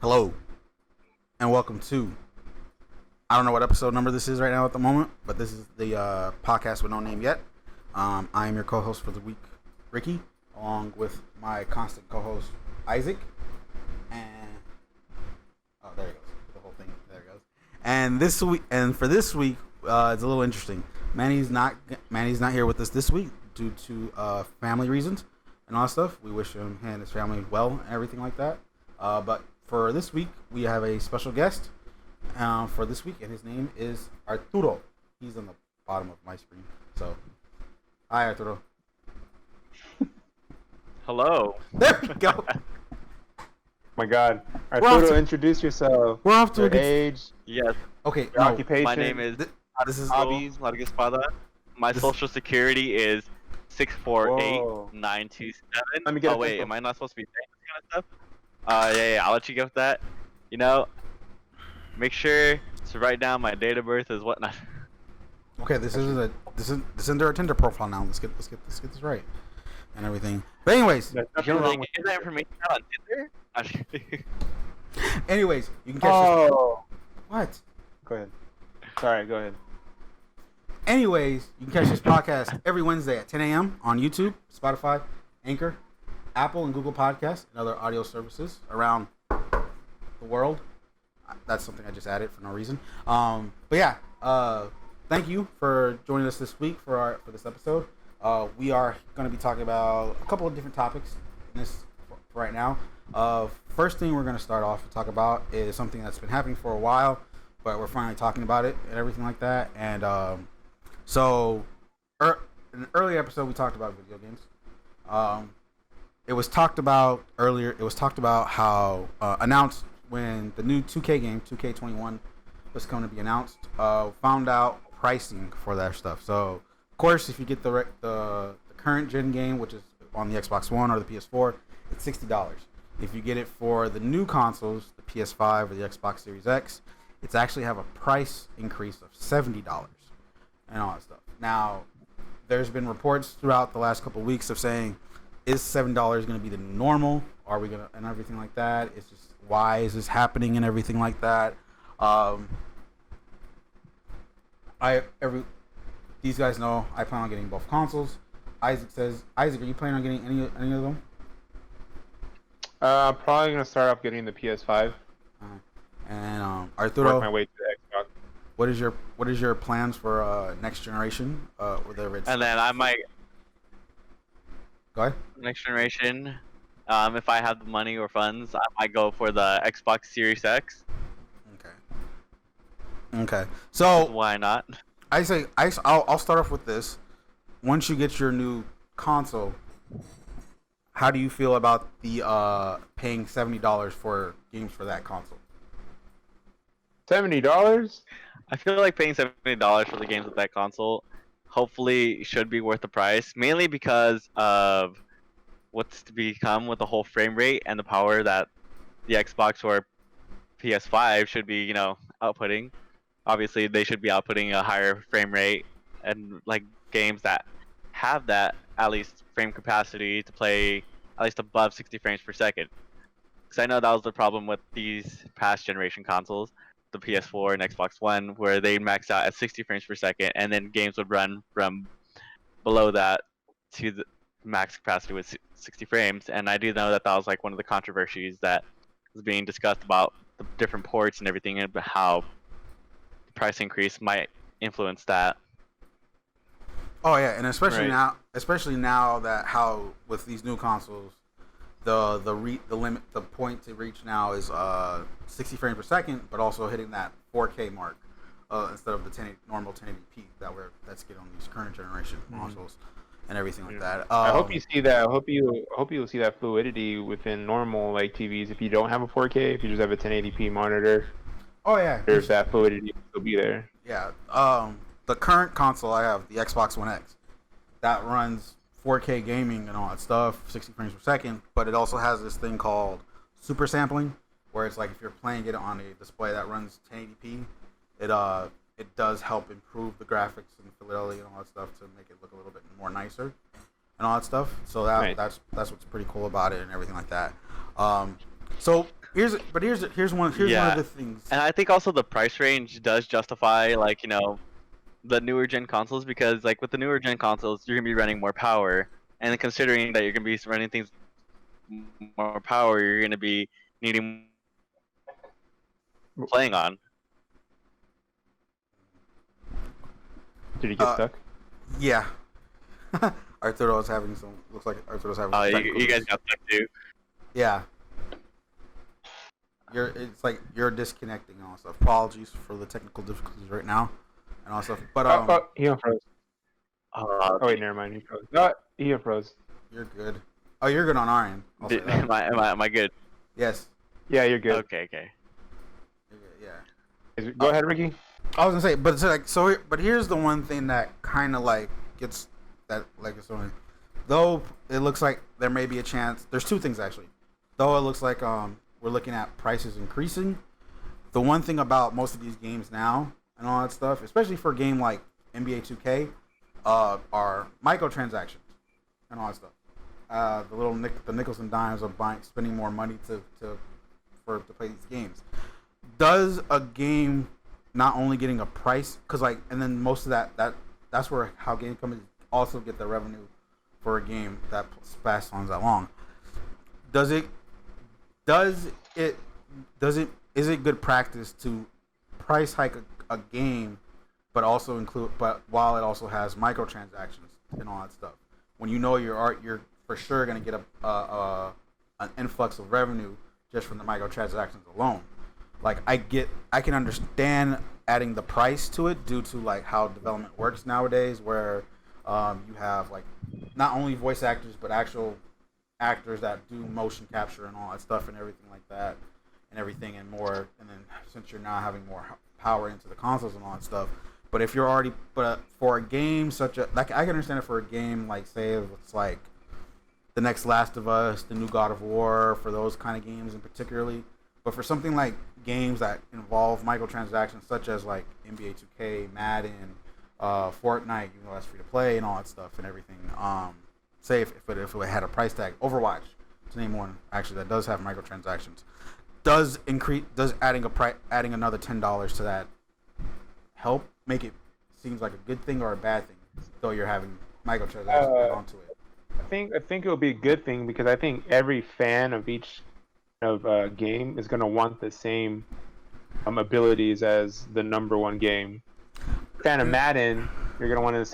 Hello, and welcome to. I don't know what episode number this is right now at the moment, but this is the podcast with no name yet. I am your co-host for the week, Ricky, along with my constant co-host, Isaac. And there it goes. The whole thing. There it goes. And for this week, it's a little interesting. Manny's not here with us this week due to family reasons and all that stuff. We wish him and his family well and everything like that. But for this week, we have a special guest for this week, and his name is Arturo. He's on the bottom of my screen. So, hi, Arturo. Hello. There we go. My God, Arturo, introduce yourself. We're off to Your a good age. Yes. Okay, Your occupation. My name is this is Hobbies Larga Espada. My social security is 648927. Let me get Oh wait, am I not supposed to be saying this kind of stuff? Yeah, I'll let you get with that. You know, make sure to write down my date of birth is whatnot. Okay, this is under our Tinder profile now. Let's get this right and everything. But anyways, Is that information on Tinder? anyways, you can catch this. What? Go ahead. Sorry, go ahead. Anyways, you can catch this podcast every Wednesday at 10 a.m. on YouTube, Spotify, Anchor, Apple and Google Podcasts, and other audio services around the world. That's something I just added for no reason. But yeah, thank you for joining us this week for this episode. We are going to be talking about a couple of different topics in this for right now. First thing we're going to start off to talk about is something that's been happening for a while, but we're finally talking about it and everything like that. And so in an earlier episode, we talked about video games. It was talked about earlier. It was talked about how announced when the new 2K game, 2K21, was going to be announced. Found out pricing for that stuff. So of course, if you get the current gen game, which is on the Xbox One or the PS4, it's $60. If you get it for the new consoles, the PS5 or the Xbox Series X, it's actually have a price increase of $70 and all that stuff. Now, there's been reports throughout the last couple of weeks of saying, is $7 going to be the normal? Are we gonna and everything like that? It's just why is this happening and everything like that? These guys know I plan on getting both consoles. Isaac, are you planning on getting any of them? Probably gonna start off getting the PS5. And Arturo, work my way to the Xbox. what is your plans for next generation? Whatever it's. And then I might Go ahead. next generation. If I have the money or funds, I might go for the Xbox Series X. Okay. So Why not? I'll start off with this. Once you get your new console, how do you feel about the paying $70 for games for that console? $70? I feel like paying $70 for the games with that console hopefully should be worth the price, mainly because of what's to become with the whole frame rate and the power that the Xbox or PS5 should be, outputting. Obviously, they should be outputting a higher frame rate and like games that have that at least frame capacity to play at least above 60 frames per second. Because I know that was the problem with these past generation consoles, the PS4 and Xbox One, where they max out at 60 frames per second, and then games would run from below that to the max capacity with 60 frames. And I do know that that was like one of the controversies that was being discussed about the different ports and everything, and how the price increase might influence that. Oh yeah, and especially Right. now that how with these new consoles, the point to reach now is 60 frames per second, but also hitting that 4K mark instead of the normal 1080p that's get on these current generation consoles and everything like that. I hope you see that. I hope you'll see that fluidity within normal like TVs. If you don't have a 4K, if you just have a 1080p monitor, Oh yeah, there's that fluidity will be there. yeah. The current console I have, the Xbox One X, that runs 4K gaming and all that stuff, 60 frames per second, but it also has this thing called super sampling, where it's like if you're playing it on a display that runs 1080p, it does help improve the graphics and fidelity and all that stuff to make it look a little bit more nicer and all that stuff. So that's what's pretty cool about it and everything like that. So Here's one of the things. And I think also the price range does justify like the newer gen consoles, because like with the newer gen consoles you're gonna be running more power, and considering that you're gonna be running things more power, you're gonna be needing playing on. Did he get stuck? Yeah. Arturo's having some. Looks like Arturo's having. You guys got stuck too. Yeah. It's like you're disconnecting and all stuff. Apologies for the technical difficulties right now and all stuff. But he unfroze. Oh wait, never mind. He froze. No, he unfroze. You're good. Oh, you're good on our end. Am I good? Yes. Yeah, you're good. Okay. You're good, yeah. Go ahead, Ricky. I was gonna say, but here's the one thing that kind of like gets that like it's only, though it looks like there may be a chance. There's two things actually. Though it looks like we're looking at prices increasing. The one thing about most of these games now and all that stuff, especially for a game like NBA 2K, are microtransactions and all that stuff. The nickels and dimes of spending more money to play these games. Does a game not only getting a price, because like, and then most of that's where how game companies also get the revenue for a game that lasts on that long. Is it good practice to price hike a game, but while it also has microtransactions and all that stuff? When you know you're for sure gonna get an influx of revenue just from the microtransactions alone. Like I can understand adding the price to it due to like how development works nowadays, where you have like not only voice actors but actual actors that do motion capture and all that stuff and everything like that and more. And then since you're now having more power into the consoles and all that stuff, but if you're already for a game such a like I can understand it for a game like say it's like the next Last of Us, the new God of War, for those kind of games in particularly. But for something like games that involve microtransactions, such as like NBA 2K, Madden, Fortnite, even though that's free to play and all that stuff and everything. Say if it had a price tag, Overwatch, to name one actually that does have microtransactions, does adding another $10 to that help make it seems like a good thing or a bad thing, though you're having microtransactions add onto it? I think it'll be a good thing because I think every fan of each game is going to want the same abilities as the number one game. Fan of Madden, you're going to want the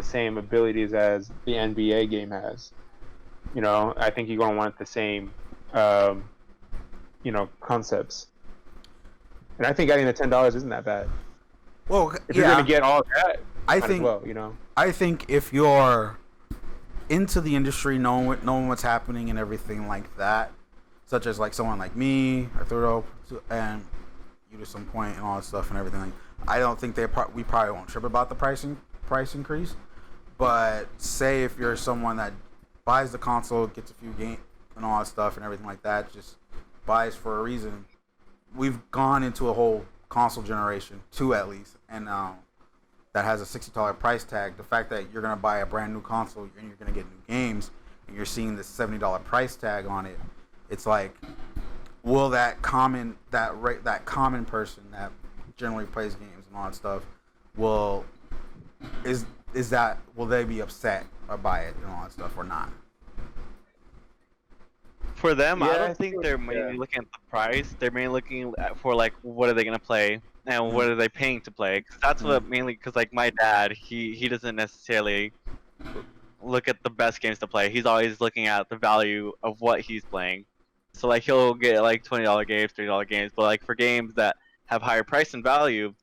same abilities as the NBA game has. I think you're going to want the same concepts. And I think adding the $10 isn't that bad. Well, if you're going to get all that, I think I think if you're into the industry, knowing what's happening and everything like that, such as like someone like me, Arturo, and you to some point and all that stuff and everything. I don't think we probably won't trip about the price increase. But say if you're someone that buys the console, gets a few games and all that stuff and everything like that, just buys for a reason. We've gone into a whole console generation, 2 at least, and that has a $60 price tag. The fact that you're gonna buy a brand new console and you're gonna get new games, and you're seeing this $70 price tag on it, it's like, will that common person that generally plays games and all that stuff, will they be upset by it and all that stuff or not? For them, I don't think they're mainly looking at the price. They're mainly looking for like what are they gonna play and what are they paying to play. Cause that's what mainly. Cause like my dad, he doesn't necessarily look at the best games to play. He's always looking at the value of what he's playing. So like he'll get like $20 games, $30 games, but like for games that have higher price and value,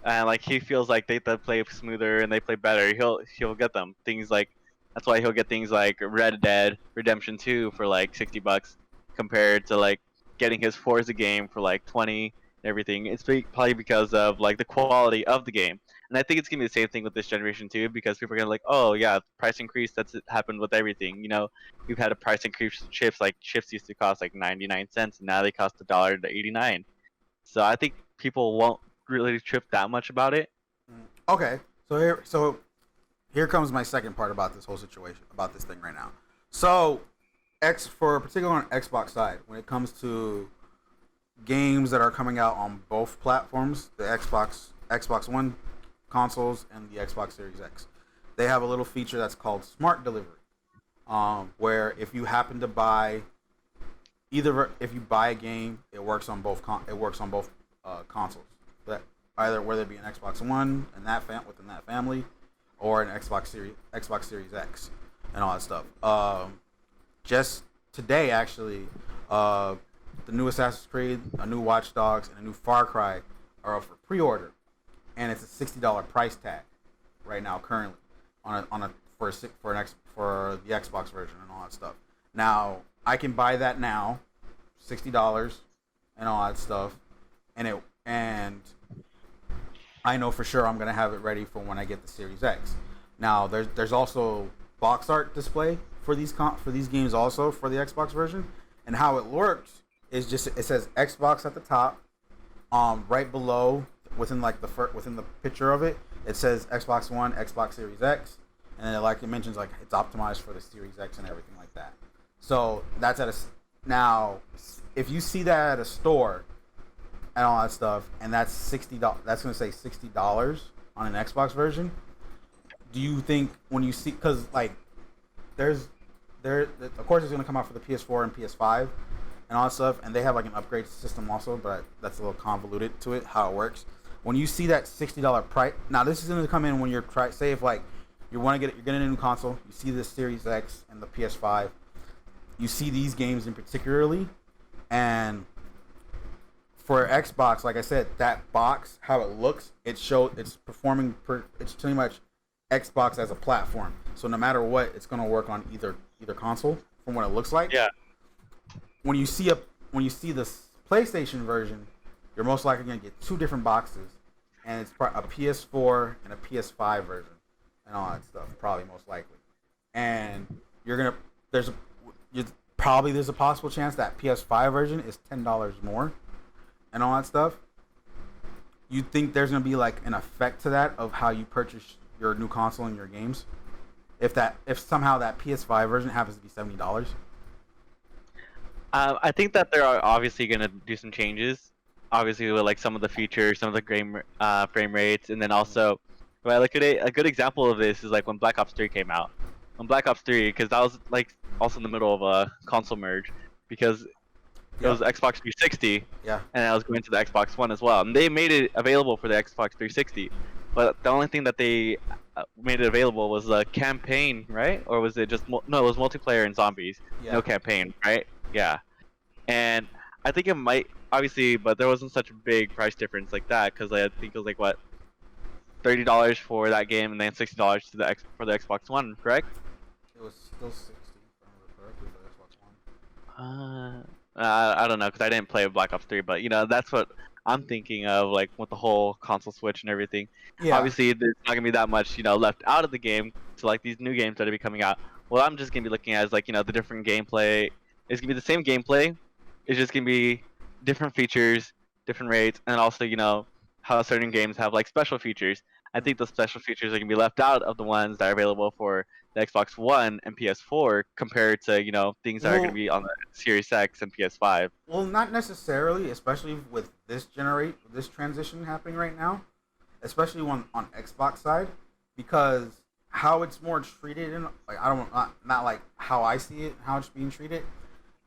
and like he feels like they play smoother and they play better, he'll get them. Things like that's why he'll get things like Red Dead Redemption 2 for like $60 compared to like getting his Forza game for like 20 and everything. It's probably because of like the quality of the game. And I think it's gonna be the same thing with this generation too, because people are gonna like, oh yeah, price increase. That's happened with everything. We've had a price increase. Chips used to cost like 99 cents, and now they cost $1.89. So I think people won't really trip that much about it. Okay, so here comes my second part about this whole situation, about this thing right now. So particularly on Xbox side, when it comes to games that are coming out on both platforms, the Xbox One consoles and the Xbox Series X, they have a little feature that's called Smart Delivery, where if you happen to buy if you buy a game, it works on both consoles. That either whether it be an Xbox One and within that family, or an Xbox Series X, and all that stuff. Just today, actually, the new Assassin's Creed, a new Watch Dogs, and a new Far Cry are up for pre-order, and it's a $60 price tag right now currently for the Xbox version and all that stuff. Now I can buy that now, $60 and all that stuff, and I know for sure I'm gonna have it ready for when I get the Series X. Now there's also box art display for these games also for the Xbox version, and how it works is just it says Xbox at the top, right below within the picture of it says Xbox One, Xbox Series X, and then it mentions it's optimized for the Series X and everything like that. So that's now if you see that at a store and all that stuff, and that's $60, that's gonna say $60 on an Xbox version. Do you think when you see, because of course it's gonna come out for the PS4 and PS5 and all that stuff, and they have an upgrade system also, but that's a little convoluted to it how it works. When you see that $60 price, now this is gonna come in when you're say if you're getting a new console, you see the Series X and the PS5, you see these games in particularly, and for Xbox, like I said, that box, how it looks, it's pretty much Xbox as a platform. So no matter what, it's gonna work on either console from what it looks like. Yeah. When you see the PlayStation version, you're most likely gonna get two different boxes, and it's a PS4 and a PS5 version, and all that stuff. Probably most likely, and there's a possible chance that PS5 version is $10 more, and all that stuff. You think there's gonna be an effect to that of how you purchase your new console and your games, if somehow that PS5 version happens to be $70? I think that they're obviously going to do some changes, obviously with some of the features, some of the frame rates, and then also, when I look at it, a good example of this is when Black Ops 3 came out. When Black Ops 3, because that was also in the middle of a console merge, because it was Xbox 360, Yeah. and I was going to the Xbox One as well, and they made it available for the Xbox 360. But the only thing that they made it available was the campaign, right? Or was it just no? It was multiplayer and zombies, no campaign, right? Yeah. And I think it might obviously, but there wasn't such a big price difference like that, because I think it was what, $30 for that game, and then $60 for the Xbox One, correct? It was still 60, if I remember correctly, for the Xbox One. I don't know, because I didn't play Black Ops 3, but that's what I'm thinking of, with the whole console switch and everything. Yeah. Obviously, there's not gonna be that much, left out of the game to these new games that are coming out. Well, I'm just gonna be looking at the different gameplay. It's gonna be the same gameplay. It's just gonna be different features, different rates, and also how certain games have special features. I think those special features are gonna be left out of the ones that are available for the Xbox One and PS4 compared to things that are gonna be on the Series X and PS5. Well, not necessarily, especially with this transition happening right now, especially on Xbox side, because how it's more treated in not how I see it, how it's being treated,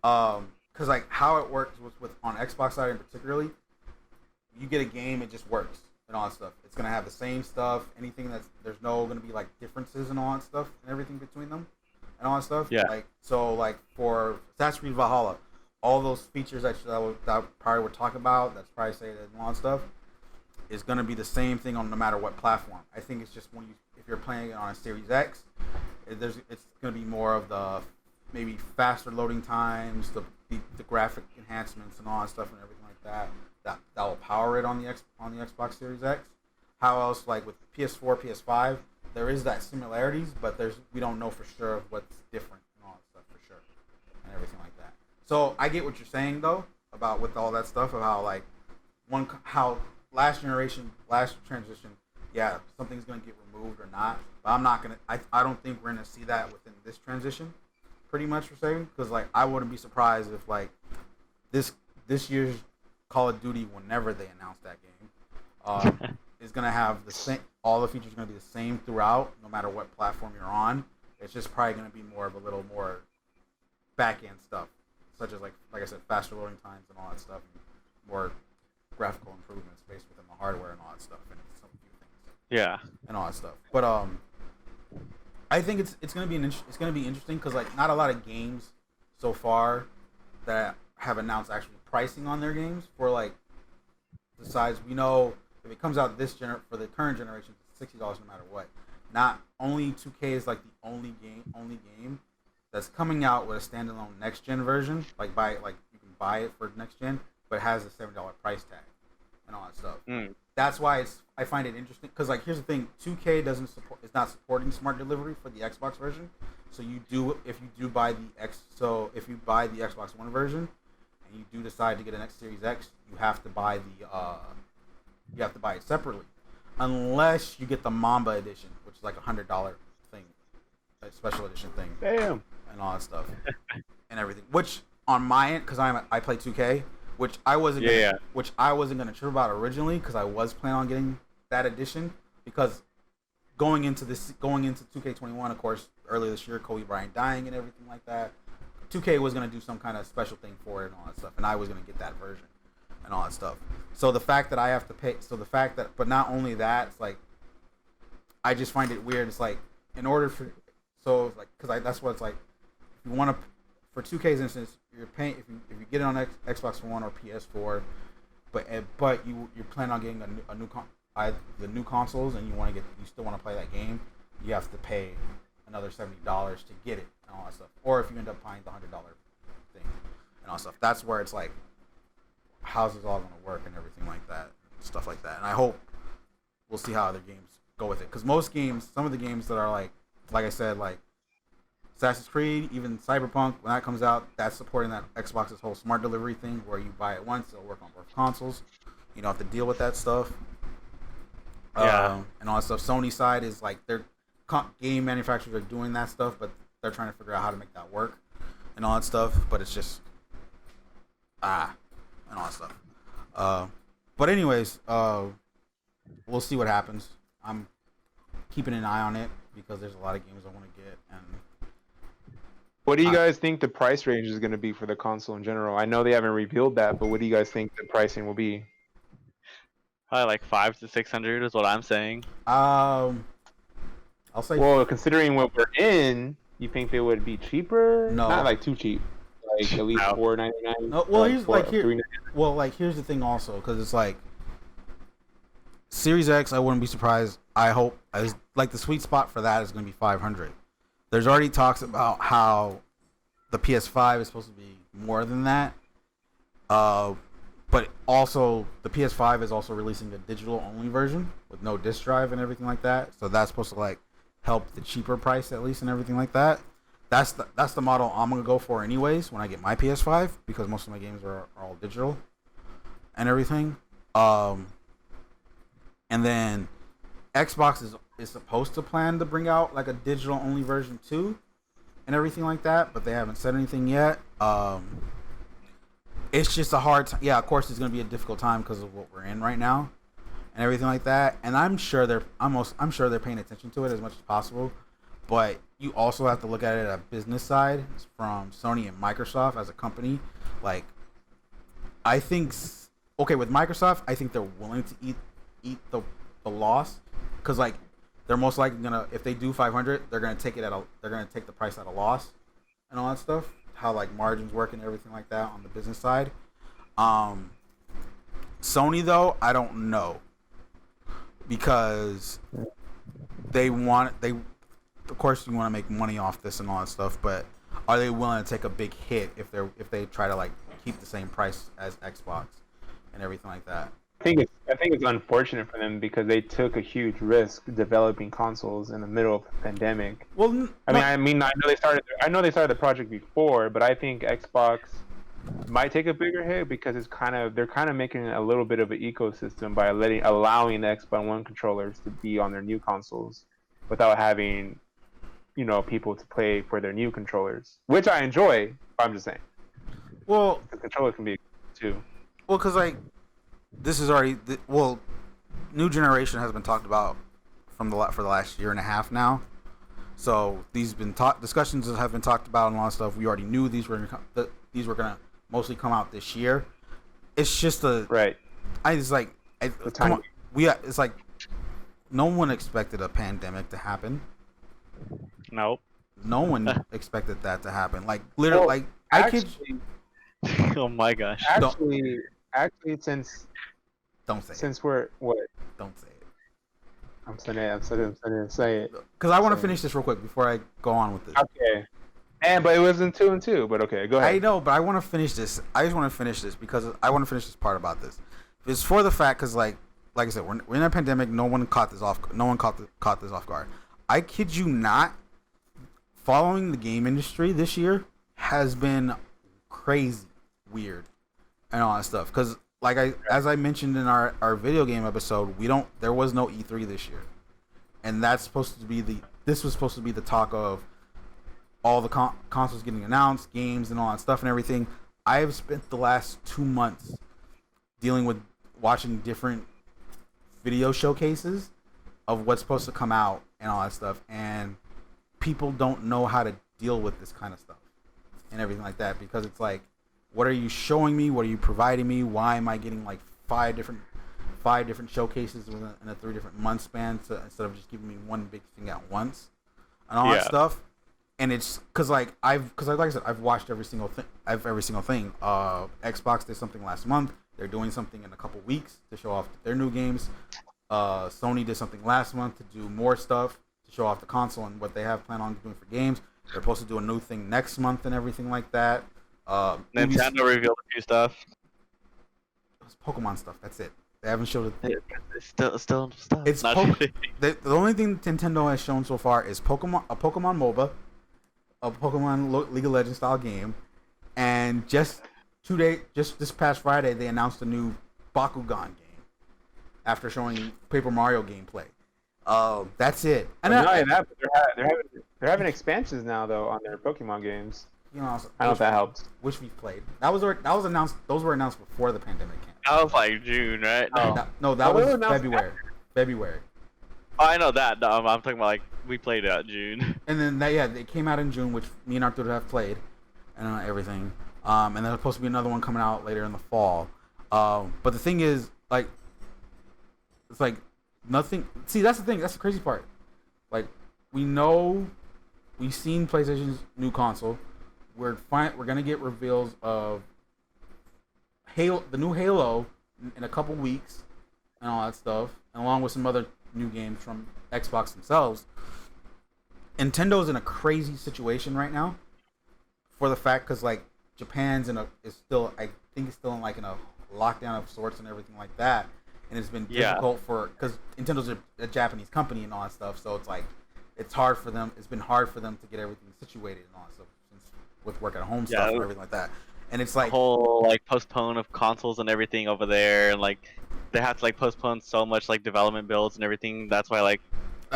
because how it works with on Xbox side in particularly, you get a game, it just works and all that stuff. It's gonna have the same stuff. Anything there's no gonna be differences and all that stuff and everything between them and all that stuff. Yeah. For Assassin's Creed Valhalla, all those features that probably would talk about, that's probably say that and all that stuff, is gonna be the same thing on no matter what platform. I think it's just if you're playing it on a Series X, it's gonna be more of the maybe faster loading times, the graphic enhancements and all that stuff and everything like that will power it on the Xbox Series X. How else, with PS4, PS5, there is that similarities, but we don't know for sure of what's different and all that stuff for sure and everything like that. So I get what you're saying though about with all that stuff of how how last transition, yeah, something's gonna get removed or not, but I'm not gonna. I don't think we're gonna see that within this transition. pretty much for saving, because like I wouldn't be surprised if like this year's Call of Duty, whenever they announce that game, is gonna have the same. All the features are gonna be the same throughout, no matter what platform you're on. It's just probably gonna be more of a little more back end stuff, such as like I said, faster loading times and all that stuff, and more graphical improvements based within the hardware and all that stuff, and some few things. Yeah. And all that stuff. But I think it's gonna be interesting because like not a lot of games so far that have announced actually pricing on their games for like the size. We know if it comes out for the current generation, it's $60 no matter what. Not only 2K is like the only game that's coming out with a standalone next gen version. Like you can buy it for next gen, but it has a $7 price tag and all that stuff. That's why I find it interesting because like here's the thing: 2K is not supporting smart delivery for the Xbox version. So if you buy the Xbox One version and you do decide to get an X Series X, you have to buy it separately, unless you get the Mamba edition, which is like $100 thing, a special edition thing. Damn. And all that stuff and everything. Which on my end, because I play 2K. Which I wasn't gonna trip about originally because I was planning on getting that edition because going into 2K21, of course, earlier this year, Kobe Bryant dying and everything like that, 2K was gonna do some kind of special thing for it and all that stuff, and I was gonna get that version and all that stuff. So the fact that I have to pay, but not only that, it's like I just find it weird. It's like in order for because that's what it's like. If you want to. For 2K's instance, you're paying if you get it on Xbox One or PS4, but you plan on getting the new consoles and you still want to play that game, you have to pay another $70 to get it and all that stuff. Or if you end up buying the $100 thing and all that stuff, that's where it's like, how's this all going to work and everything like that, stuff like that. And I hope we'll see how other games go with it, because some of the games that are like I said, like Assassin's Creed, even Cyberpunk, when that comes out, that's supporting that Xbox's whole smart delivery thing where you buy it once, it'll work on both consoles. You don't have to deal with that stuff. Yeah. And all that stuff. Sony side is like their game manufacturers are doing that stuff, but they're trying to figure out how to make that work and all that stuff. But it's just and all that stuff. But anyways, we'll see what happens. I'm keeping an eye on it because there's a lot of games I want to get. And what do you guys think the price range is going to be for the console in general? I know they haven't revealed that, but what do you guys think the pricing will be? Probably like $500 to $600 is what I'm saying. I'll say. Well, considering what we're in, you think they would be cheaper? No, not like too cheap. Like at least $499. No, well, here's the thing also, because it's like Series X. I wouldn't be surprised. I hope the sweet spot for that is going to be $500. There's already talks about how the PS5 is supposed to be more than that. But also the PS5 is also releasing a digital only version with no disc drive and everything like that. So that's supposed to like help the cheaper price at least and everything like that. That's the model I'm gonna go for anyways when I get my PS5, because most of my games are all digital and everything. And then Xbox is supposed to plan to bring out like a digital only version too and everything like that, but they haven't said anything yet. It's just a hard time. Yeah, of course it's going to be a difficult time because of what we're in right now and everything like that, and I'm sure they're paying attention to it as much as possible, but you also have to look at it at a business side from Sony and Microsoft as a company. Like, I think with Microsoft, I think they're willing to eat the loss, because like they're most likely gonna, if they do 500, they're gonna take the price at a loss and all that stuff. How like margins work and everything like that on the business side. Sony though, I don't know, because of course you want to make money off this and all that stuff, but are they willing to take a big hit if they try to like keep the same price as Xbox and everything like that? I think it's unfortunate for them because they took a huge risk developing consoles in the middle of a pandemic. Well, I know they started the project before, but I think Xbox might take a bigger hit because they're kind of making it a little bit of an ecosystem by allowing the Xbox One controllers to be on their new consoles without having people to play for their new controllers, which I enjoy. I'm just saying Well, the controller can be too. well, because like this is already new generation has been talked about for the last year and a half now. So these been discussions that have been talked about and a lot of stuff. We already knew these were gonna mostly come out this year. It's just Right. Come on, it's like no one expected a pandemic to happen. Nope. No one expected that to happen. Like literally, Well, like actually, Oh my gosh. actually, don't say it. since we're what Don't say it. I'm saying to say it. Because I want to finish this real quick before I go on with this. Okay. But it was in 2 and 2. But okay, go ahead. I know, but I want to finish this. I just want to finish this because I want to finish this part about this. It's for the fact because like I said, we're in a pandemic. No one caught this off. No one caught this off guard. I kid you not. Following the game industry this year has been crazy, weird, and all that stuff. Because as I mentioned in our video game episode, there was no E3 this year, and this was supposed to be the talk of all the consoles getting announced, games and all that stuff and everything. I have spent the last 2 months dealing with watching different video showcases of what's supposed to come out and all that stuff, and people don't know how to deal with this kind of stuff and everything like that because it's like, what are you showing me? What are you providing me? Why am I getting like five different showcases in a 3 different month span instead of just giving me one big thing at once and all that stuff? And it's because like I said, I've watched every single thing. Xbox did something last month. They're doing something in a couple weeks to show off their new games. Sony did something last month to do more stuff to show off the console and what they have planned on doing for games. They're supposed to do a new thing next month and everything like that. Nintendo revealed a few stuff. It's Pokemon stuff. That's it. They haven't showed it. It's still stuff. It's the only thing Nintendo has shown so far is a Pokemon MOBA, a Pokemon League of Legends style game, and just this past Friday they announced a new Bakugan game after showing Paper Mario gameplay. That's it. And not only that, but they're having expansions now though on their Pokemon games. I don't know if that helps. Which we've played. That was announced. Those were announced before the pandemic came. That was like June, right? No, that was February. February. Oh, I know that. No, I'm talking about like we played it June. And then they came out in June, which me and Arturo have played, and everything. And there's supposed to be another one coming out later in the fall. But the thing is, like, it's like nothing. See, that's the thing. That's the crazy part. Like, we've seen PlayStation's new console. We're gonna get reveals of the new Halo in a couple weeks and all that stuff, and along with some other new games from Xbox themselves. Nintendo's in a crazy situation right now for the fact because like Japan's is still in a lockdown of sorts and everything like that, and it's been difficult because Nintendo's a Japanese company and all that stuff, so it's like it's been hard for them to get everything situated and all that stuff with work at home stuff and everything like that. And it's like whole like postpone of consoles and everything over there, and like they have to like postpone so much like development builds and everything. That's why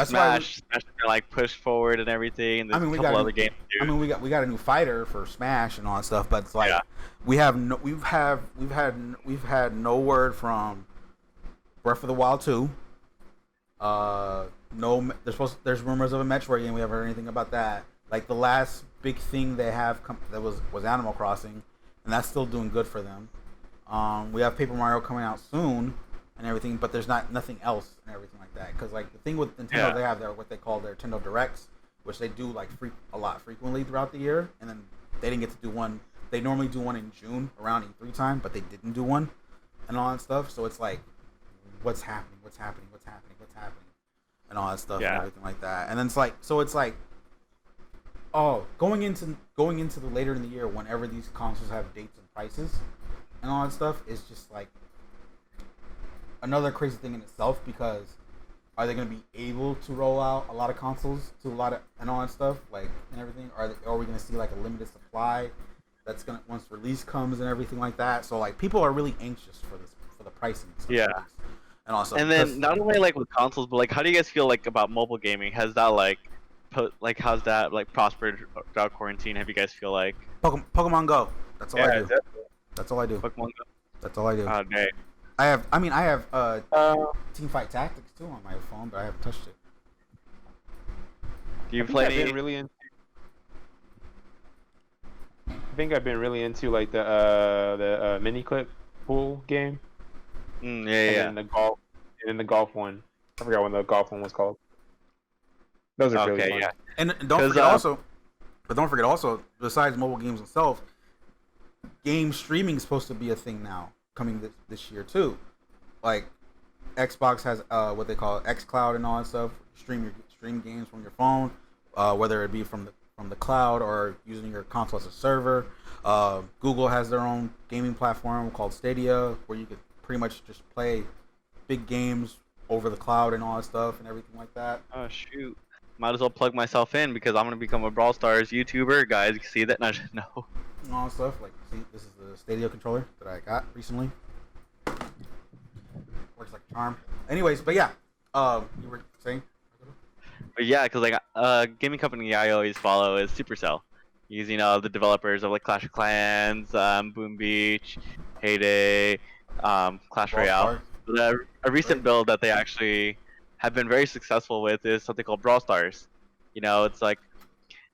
Smash like pushed forward and everything. And there's a couple other games too. I mean, we got a new fighter for Smash and all that stuff, but it's like we've had no word from Breath of the Wild 2. There's rumors of a Metroid game. We haven't heard anything about that. Like the last big thing they have that was Animal Crossing, and that's still doing good for them. We have Paper Mario coming out soon and everything, but there's nothing else and everything like that. Because like the thing with Nintendo, they have what they call their Nintendo Directs, which they do like a lot frequently throughout the year, and then they didn't get to do one. They normally do one in June around E3 time, but they didn't do one and all that stuff. So it's like, what's happening, and all that stuff and everything like that. And then it's like, going into the later in the year, whenever these consoles have dates and prices and all that stuff, is just like another crazy thing in itself. Because are they going to be able to roll out a lot of consoles to a lot of and all that stuff like and everything? Are we going to see like a limited supply that's gonna once release comes and everything like that? So like people are really anxious for the pricing. And stuff and also and then not only like with consoles, but like how do you guys feel like about mobile gaming? Has that like like how's that like prospered throughout quarantine? Have you guys feel like Pokemon Go. That's all I do. definitely. That's all I do. Pokemon Go? That's all I do. Oh, dang. I have Teamfight Tactics too on my phone, but I haven't touched it. Do you I think play I've any? been really into. I think I've been really into like the mini clip pool game. Yeah, And yeah. then the golf, and then the golf one. I forgot what the golf one was called. Those are really Okay, fun. yeah. And don't forget also, besides mobile games themselves, game streaming is supposed to be a thing now coming this year too. Like Xbox has what they call xCloud and all that stuff. Stream games from your phone, whether it be from the cloud or using your console as a server. Google has their own gaming platform called Stadia, where you could pretty much just play big games over the cloud and all that stuff and everything like that. Oh shoot. Might as well plug myself in because I'm gonna become a Brawl Stars YouTuber, guys. You see that? No. And all that stuff. Like, see, this is the Stadia controller that I got recently. Works like a charm. Anyways, but yeah, you were saying? But yeah, because like gaming company I always follow is Supercell, using the developers of like Clash of Clans, Boom Beach, Heyday, Clash Brawl Royale. Stars. But, a recent build that they actually have been very successful with is something called Brawl Stars. It's like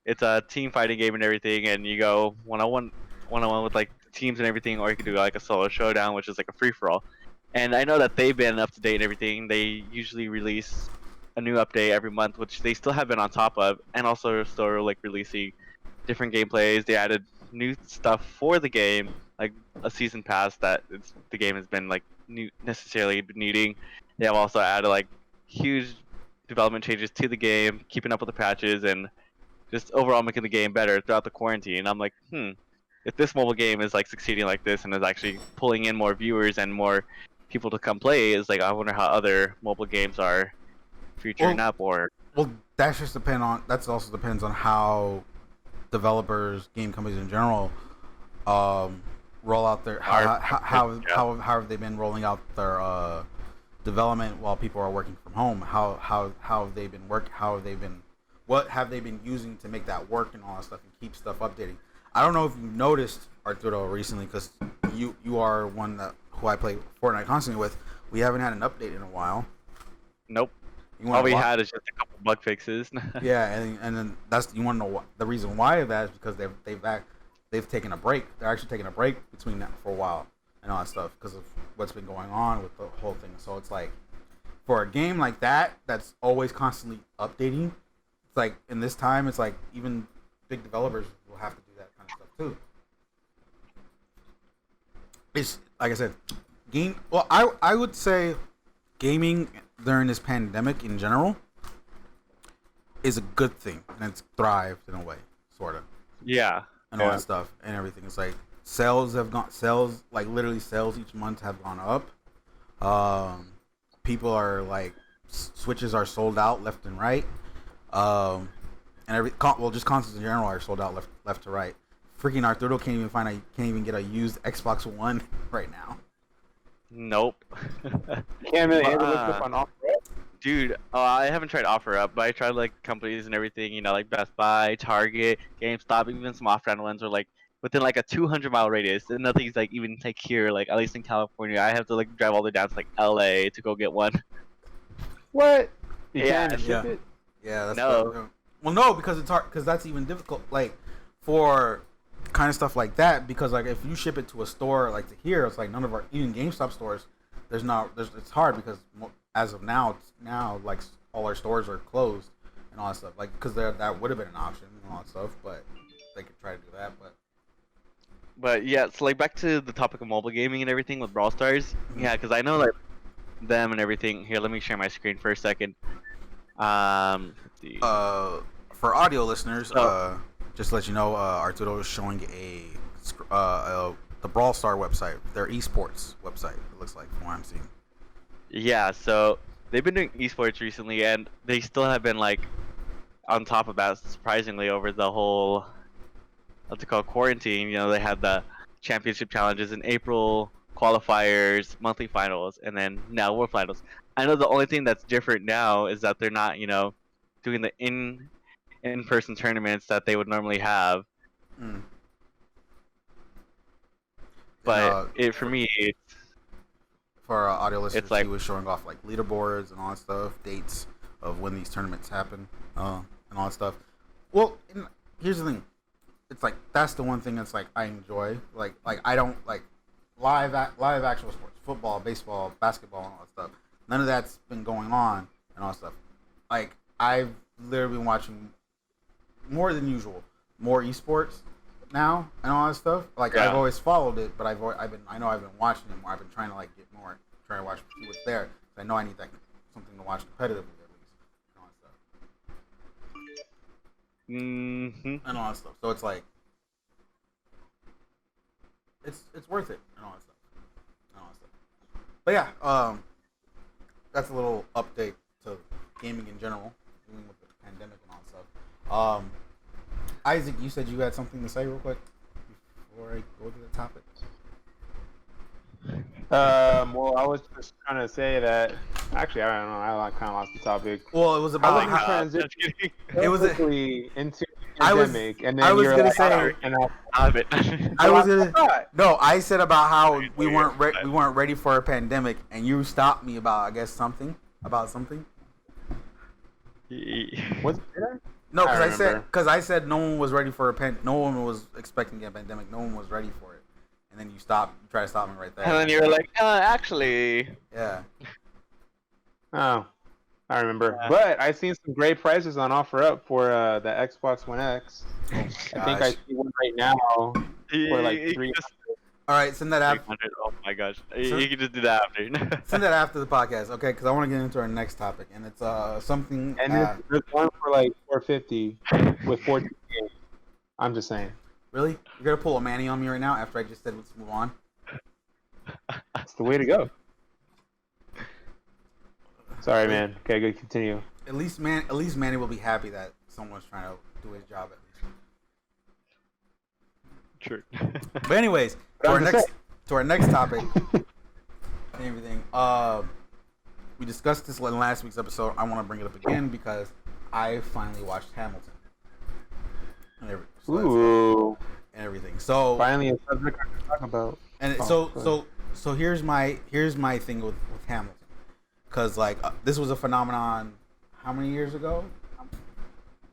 it's a team fighting game and everything, and you go one-on-one with like teams and everything, or you can do like a solo showdown, which is like a free-for-all. And I know that they've been up to date and everything. They usually release a new update every month, which they still have been on top of, and also still like releasing different gameplays. They added new stuff for the game, like a season pass that the game has been like necessarily been needing. They have also added like huge development changes to the game, keeping up with the patches, and just overall making the game better throughout the quarantine. I'm like, if this mobile game is like succeeding like this and is actually pulling in more viewers and more people to come play, is like I wonder how other mobile games are featuring up or. Well, that's also depends on how developers, game companies in general, roll out their how have they been rolling out their development while people are working from home? How have they been what have they been using to make that work and all that stuff and keep stuff updating? I don't know if you noticed, Arturo, recently, because you are one who I play Fortnite constantly with. We haven't had an update in a while. Nope. All we had is just a couple bug fixes. Yeah, and then you want to know the reason why of that is because they've taken a break. They're actually taking a break between that for a while and all that stuff because of what's been going on with the whole thing. So it's like for a game like that's always constantly updating. It's like in this time, it's like even big developers will have to do that kind of stuff too. It's like I said, Well, I would say gaming during this pandemic in general is a good thing, and it's thrived in a way, sort of. Yeah. And all that stuff and everything. It's like sales like literally sales each month have gone up. People are like Switches are sold out left and right. And just consoles in general are sold out left to right. Freaking Arturo can't even get a used Xbox One right now. Nope. Can't really handle this stuff on offer. Dude, I haven't tried OfferUp, but I tried like companies and everything, like Best Buy, Target, GameStop, even some off-brand ones are like within like a 200-mile radius, and nothing's like even like here, like at least in California, I have to like drive all the way down to like LA to go get one. What? You Yeah, can't ship it? Yeah, that's No. Well, no, because it's hard. Because that's even difficult. Like for kind of stuff like that, because like if you ship it to a store like to here, it's like none of our even GameStop stores. It's hard because as of now like all our stores are closed and all that stuff. Like because that would have been an option and all that stuff, but they could try to do that. But yeah, so like back to the topic of mobile gaming and everything with Brawl Stars. Yeah, because I know like them and everything. Here, let me share my screen for a second. For audio listeners, just to let you know, Arturo is showing the Brawl Star website, their esports website. It looks like from what I'm seeing. Yeah, so they've been doing esports recently, and they still have been like on top of that, surprisingly, over the whole what's it called, quarantine. They had the championship challenges in April, qualifiers, monthly finals, and then now World Finals. I know the only thing that's different now is that they're not, doing the in-person tournaments that they would normally have. Mm. But And, for me, for our audio listeners, it's like he was showing off like leaderboards and all that stuff, dates of when these tournaments happen, and all that stuff. Well, here's the thing. It's like that's the one thing that's like I enjoy. Like I don't like live actual sports, football, baseball, basketball, and all that stuff. None of that's been going on and all that stuff. Like I've literally been watching more than usual, more esports now and all that stuff. Like Yeah. I've always followed it, but I've been watching it more. I've been trying to like get more, trying to watch see what's there. I know I need that something to watch competitively at least and all that stuff. And all that stuff. So it's like it's worth it and all that stuff. And all that stuff. But yeah, that's a little update to gaming in general, dealing with the pandemic and all that stuff. Isaac, you said you had something to say real quick before I go to the topic. Well, I was just trying to say that. Actually, I don't know. I kind of lost the topic. Well, it was I about was how, transition it was a, perfectly into I was- pandemic, and then I was you're gonna like, say- and Have it. I was I gonna, forgot. no, I said about how Okay, we okay, weren't fine. we weren't ready for a pandemic, and you stopped me about I guess something. What's that? No, I because remember. I said no one was ready for no one was expecting a pandemic. No one was ready for it, and then you try to stop me right there. And then you're like, actually, yeah. Oh, I remember. Yeah. But I seen some great prices on OfferUp for the Xbox One X. I think I Gosh. see one right now for like you 3. just All right, send that after. 300. Oh my gosh, So- you can just do that after. Send that after the podcast, okay? Because I want to get into our next topic, and it's something. And there's one for like 450 with 14 games. I'm just saying. Really, you're gonna pull a Manny on me right now after I just said let's move on? That's the way to go. Sorry, man. Okay, good. Continue. At least Manny will be happy that someone's trying to do his job at least. True. But anyways, But I'm just to our next topic and everything. We discussed this in last week's episode. I want to bring it up again because I finally watched Hamilton and Ooh. everything. So Finally, a subject I can talk about. and so here's my thing with Hamilton, because like this was a phenomenon. How many years ago?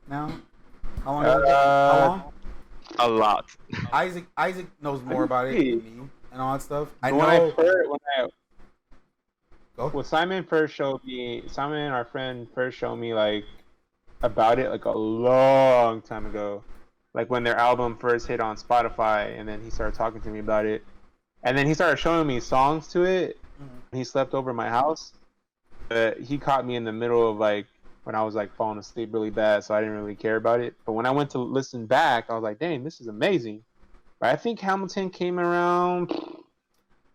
Now? How long ago? How long? A lot. Isaac knows more about it than me and all that stuff. I When know. Well, Simon, our friend, first showed me like about it like a long time ago, like when their album first hit on Spotify, and then he started talking to me about it, and then he started showing me songs to it. Mhm. He slept over at my house, but he caught me in the middle of like when I was like falling asleep really bad, so I didn't really care about it. But when I went to listen back, I was like, dang, this is amazing. But I think Hamilton came around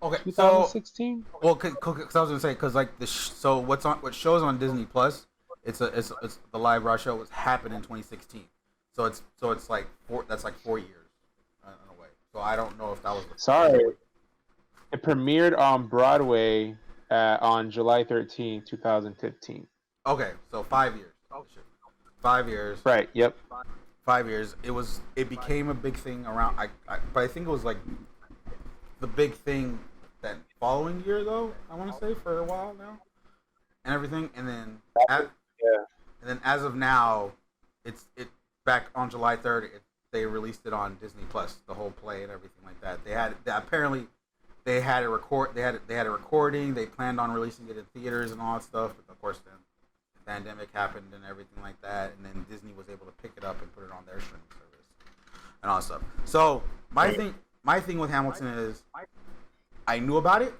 Okay, so 2016. well, cause I was gonna say, cause like so what shows on Disney Plus, it's the live raw show was happened in 2016, so it's like 4 years in a way. So I don't know if that was Sorry. It premiered on Broadway on July 13, 2015. Okay, so 5 years. Oh shit, 5 years. Right, yep. 5 years. It became a big thing around. But I think it was like the big thing that following year though. I want to say for a while now, and everything, and then and then as of now, it's back on July 3rd. They released it on Disney Plus, the whole play and everything like that. Apparently they had a recording. They planned on releasing it in theaters and all that stuff, but of course then the pandemic happened and everything like that, and then Disney was able to pick it up and put it on their streaming service and all that stuff. So my thing with Hamilton is I knew about it,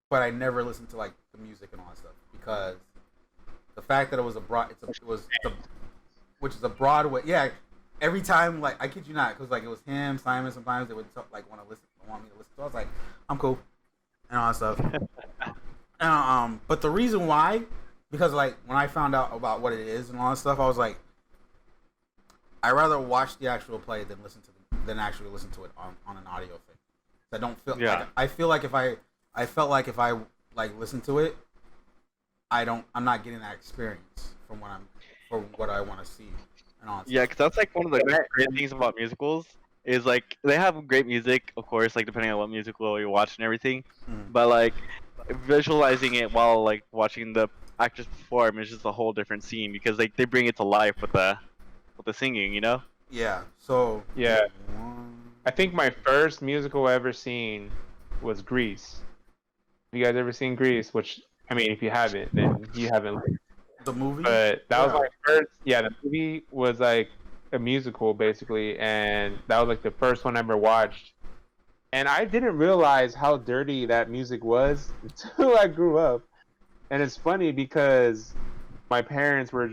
but I never listened to like the music and all that stuff because the fact that it was which is a Broadway. Yeah, every time like I kid you not, because like it was him, Simon. Sometimes they would like want me to listen. So I was like, I'm cool and all that stuff. But the reason why, because like when I found out about what it is and all that stuff, I was like, I'd rather watch the actual play than actually listen to it on an audio thing. I don't feel. Yeah. Like, I feel like if I like listen to it, I'm not getting that experience from when I'm for what I want to see. And all that Yeah, stuff. because that's like one of the great things about musicals is like they have great music, of course, like depending on what musical you watch and everything. Mm. But like visualizing it while like watching the actors perform is just a whole different scene because like they bring it to life with the singing, you know? Yeah. So Yeah. I think my first musical I ever seen was Grease. Have you guys ever seen Grease? Which, I mean, if you haven't, then you haven't. the movie. But that was Yeah. my first. Yeah, the movie was like a musical basically, and that was like the first one I ever watched. And I didn't realize how dirty that music was until I grew up. And it's funny because my parents were,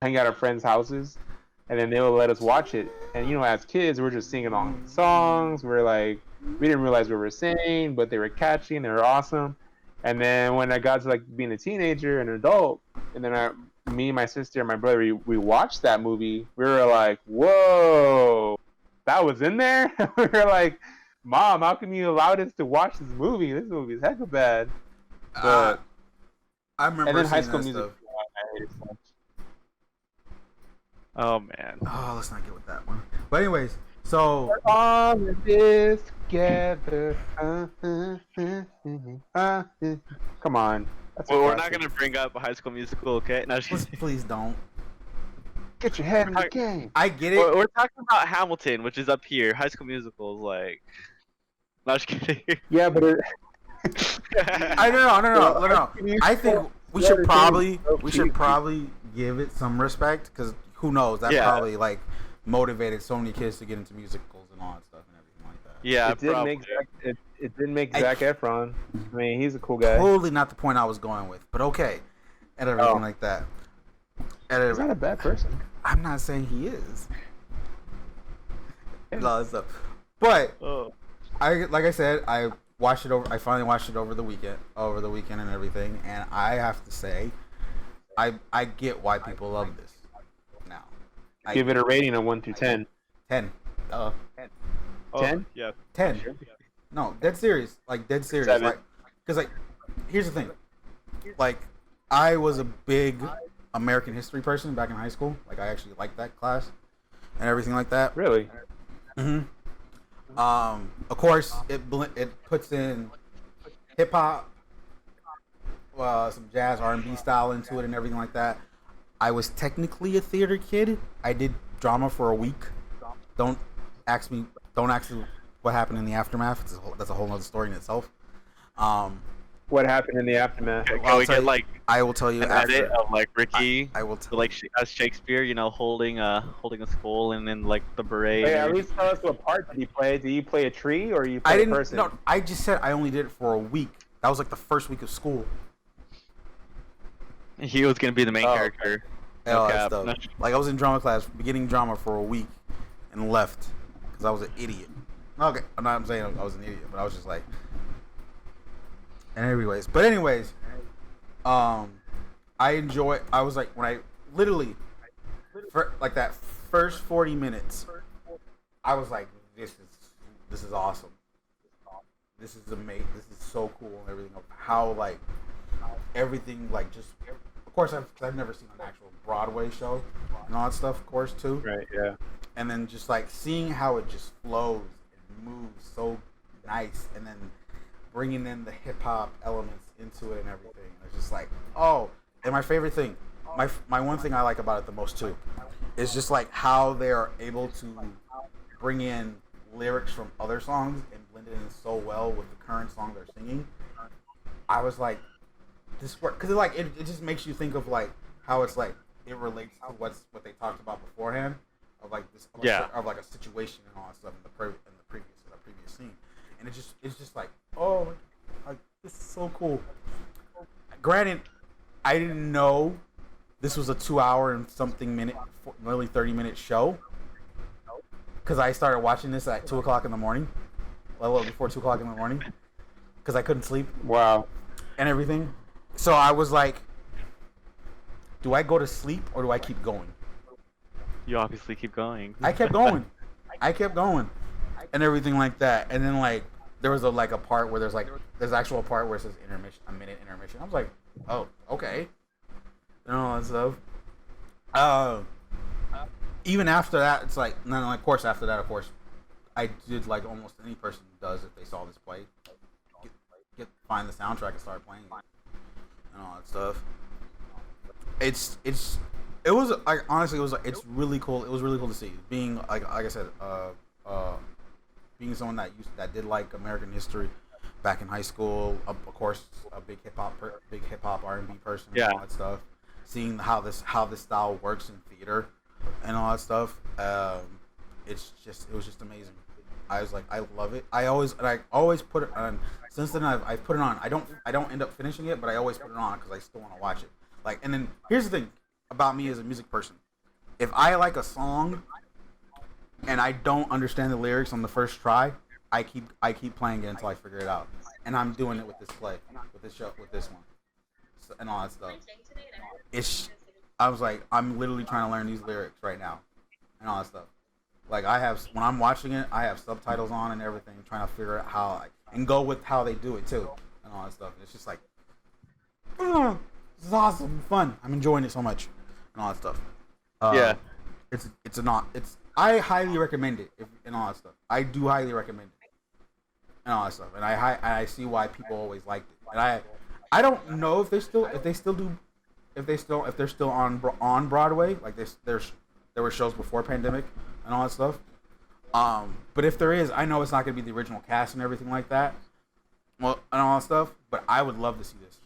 hanging out at friends' houses, and then they would let us watch it. And as kids, we're just singing along the songs. We're like, we didn't realize what we were saying, but they were catchy and they were awesome. And then when I got to like being a teenager and an adult, and then me, my sister, and my brother, we watched that movie. We were like, "Whoa, that was in there!" We were like, "Mom, how can you allow us to watch this movie? This movie is hecka bad." But I remember. and then High seeing School that Music. stuff. I hated so much. Oh man. Oh, let's not get with that one. But anyways, so All of this together. Come on. That's a Well, we're not classic. gonna bring up High School Musical, okay? No, please don't. Get your head in the game. I get it. we're talking about Hamilton, which is up here. High School Musical is like. No, just kidding. Yeah, but No. I think we should probably give it some respect because who knows? That Yeah. probably like motivated so many kids to get into musicals and all that stuff and everything like that. Yeah, it didn't probably. make it didn't make Zac Efron. I mean, he's a cool guy. Totally not the point I was going with, but okay, and everything Oh. like that. He's not a bad person. I'm not saying he is. And all that stuff, but Oh. like I said, I watched it over. I finally watched it over the weekend and everything, and I have to say, I get why people love this now. Give it a rating of 1 through 10. 10. 10? 10? Yeah. 10. No, dead serious. Like dead serious. 7. Like, because like, here's the thing. Like, I was a big American history person back in high school. Like, I actually liked that class and everything like that. Really? Mm-hmm. Of course, it puts in hip hop, some jazz, R&B style into it, and everything like that. I was technically a theater kid. I did drama for a week. Don't ask me what happened in the aftermath. That's a whole other story in itself. What happened in the aftermath? Can we get like I will tell you an after. edit of like Ricky, I will tell like as Shakespeare, holding a skull and then like the beret. Hey, and at everything. least tell us what part did he play. Did he play a tree or you play I a didn't. person? No, I just said I only did it for a week. That was like the first week of school. He was gonna be the main Oh, character. And all that cap. stuff. No. Like I was in drama class, beginning drama for a week, and left because I was an idiot. Okay, I'm not saying I was an idiot, but I was just like. And anyways, I was like when I literally, for like that first 40 minutes, I was like, this is awesome. This is amazing. This is so cool and everything. How like everything like just. Of course, I've never seen an actual Broadway show and all that stuff. Of course, too. Right, yeah. And then just like seeing how it just flows and moves so nice, and then bringing in the hip hop elements into it and everything. It's just like, oh. And my favorite thing, my one thing I like about it the most too, is just like how they are able to bring in lyrics from other songs and blend it in so well with the current song they're singing. I was like, this work because it just makes you think of like how it's like it relates to what they talked about beforehand of like this of like a situation and all that stuff in the previous scene, and it's just like, oh, like this is so cool. Granted, I didn't know this was a 2-hour and something minute, nearly 30-minute show because I started watching this at 2:00 in the morning, a little before 2:00 in the morning because I couldn't sleep. Wow. And everything. So I was like, do I go to sleep or do I keep going? You obviously keep going. I kept going. And everything like that. And then like there was a part where there's actual part where it says intermission, a minute intermission. I was like, oh, okay. And all that stuff. Even after that, it's like, and then of course after that, of course, I did like almost any person does if they saw this play, find the soundtrack and start playing it and all that stuff. It was like honestly, it's really cool. It was really cool to see being like I said, being someone that did like American history back in high school. Of course, a big hip hop R&B person and all that stuff. Seeing how this style works in theater and all that stuff. It was just amazing. I was like, I love it. I always put it on. Since then, I've put it on. I don't end up finishing it, but I always put it on because I still want to watch it. Like, and then here's the thing about me as a music person: if I like a song and I don't understand the lyrics on the first try, I keep playing it until I figure it out. And I'm doing it with this play, with this show, with this one, and all that stuff. I was like, I'm literally trying to learn these lyrics right now, and all that stuff. Like when I'm watching it, I have subtitles on and everything, trying to figure out how and go with how they do it too, and all that stuff. And it's just like, this is awesome, fun. I'm enjoying it so much, and all that stuff. I highly recommend it and all that stuff. I do highly recommend it and all that stuff. And I see why people always liked it. And I don't know if they're still on Broadway. Like there were shows before pandemic and all that stuff. But if there is, I know it's not going to be the original cast and everything like that. Well, and all that stuff. But I would love to see this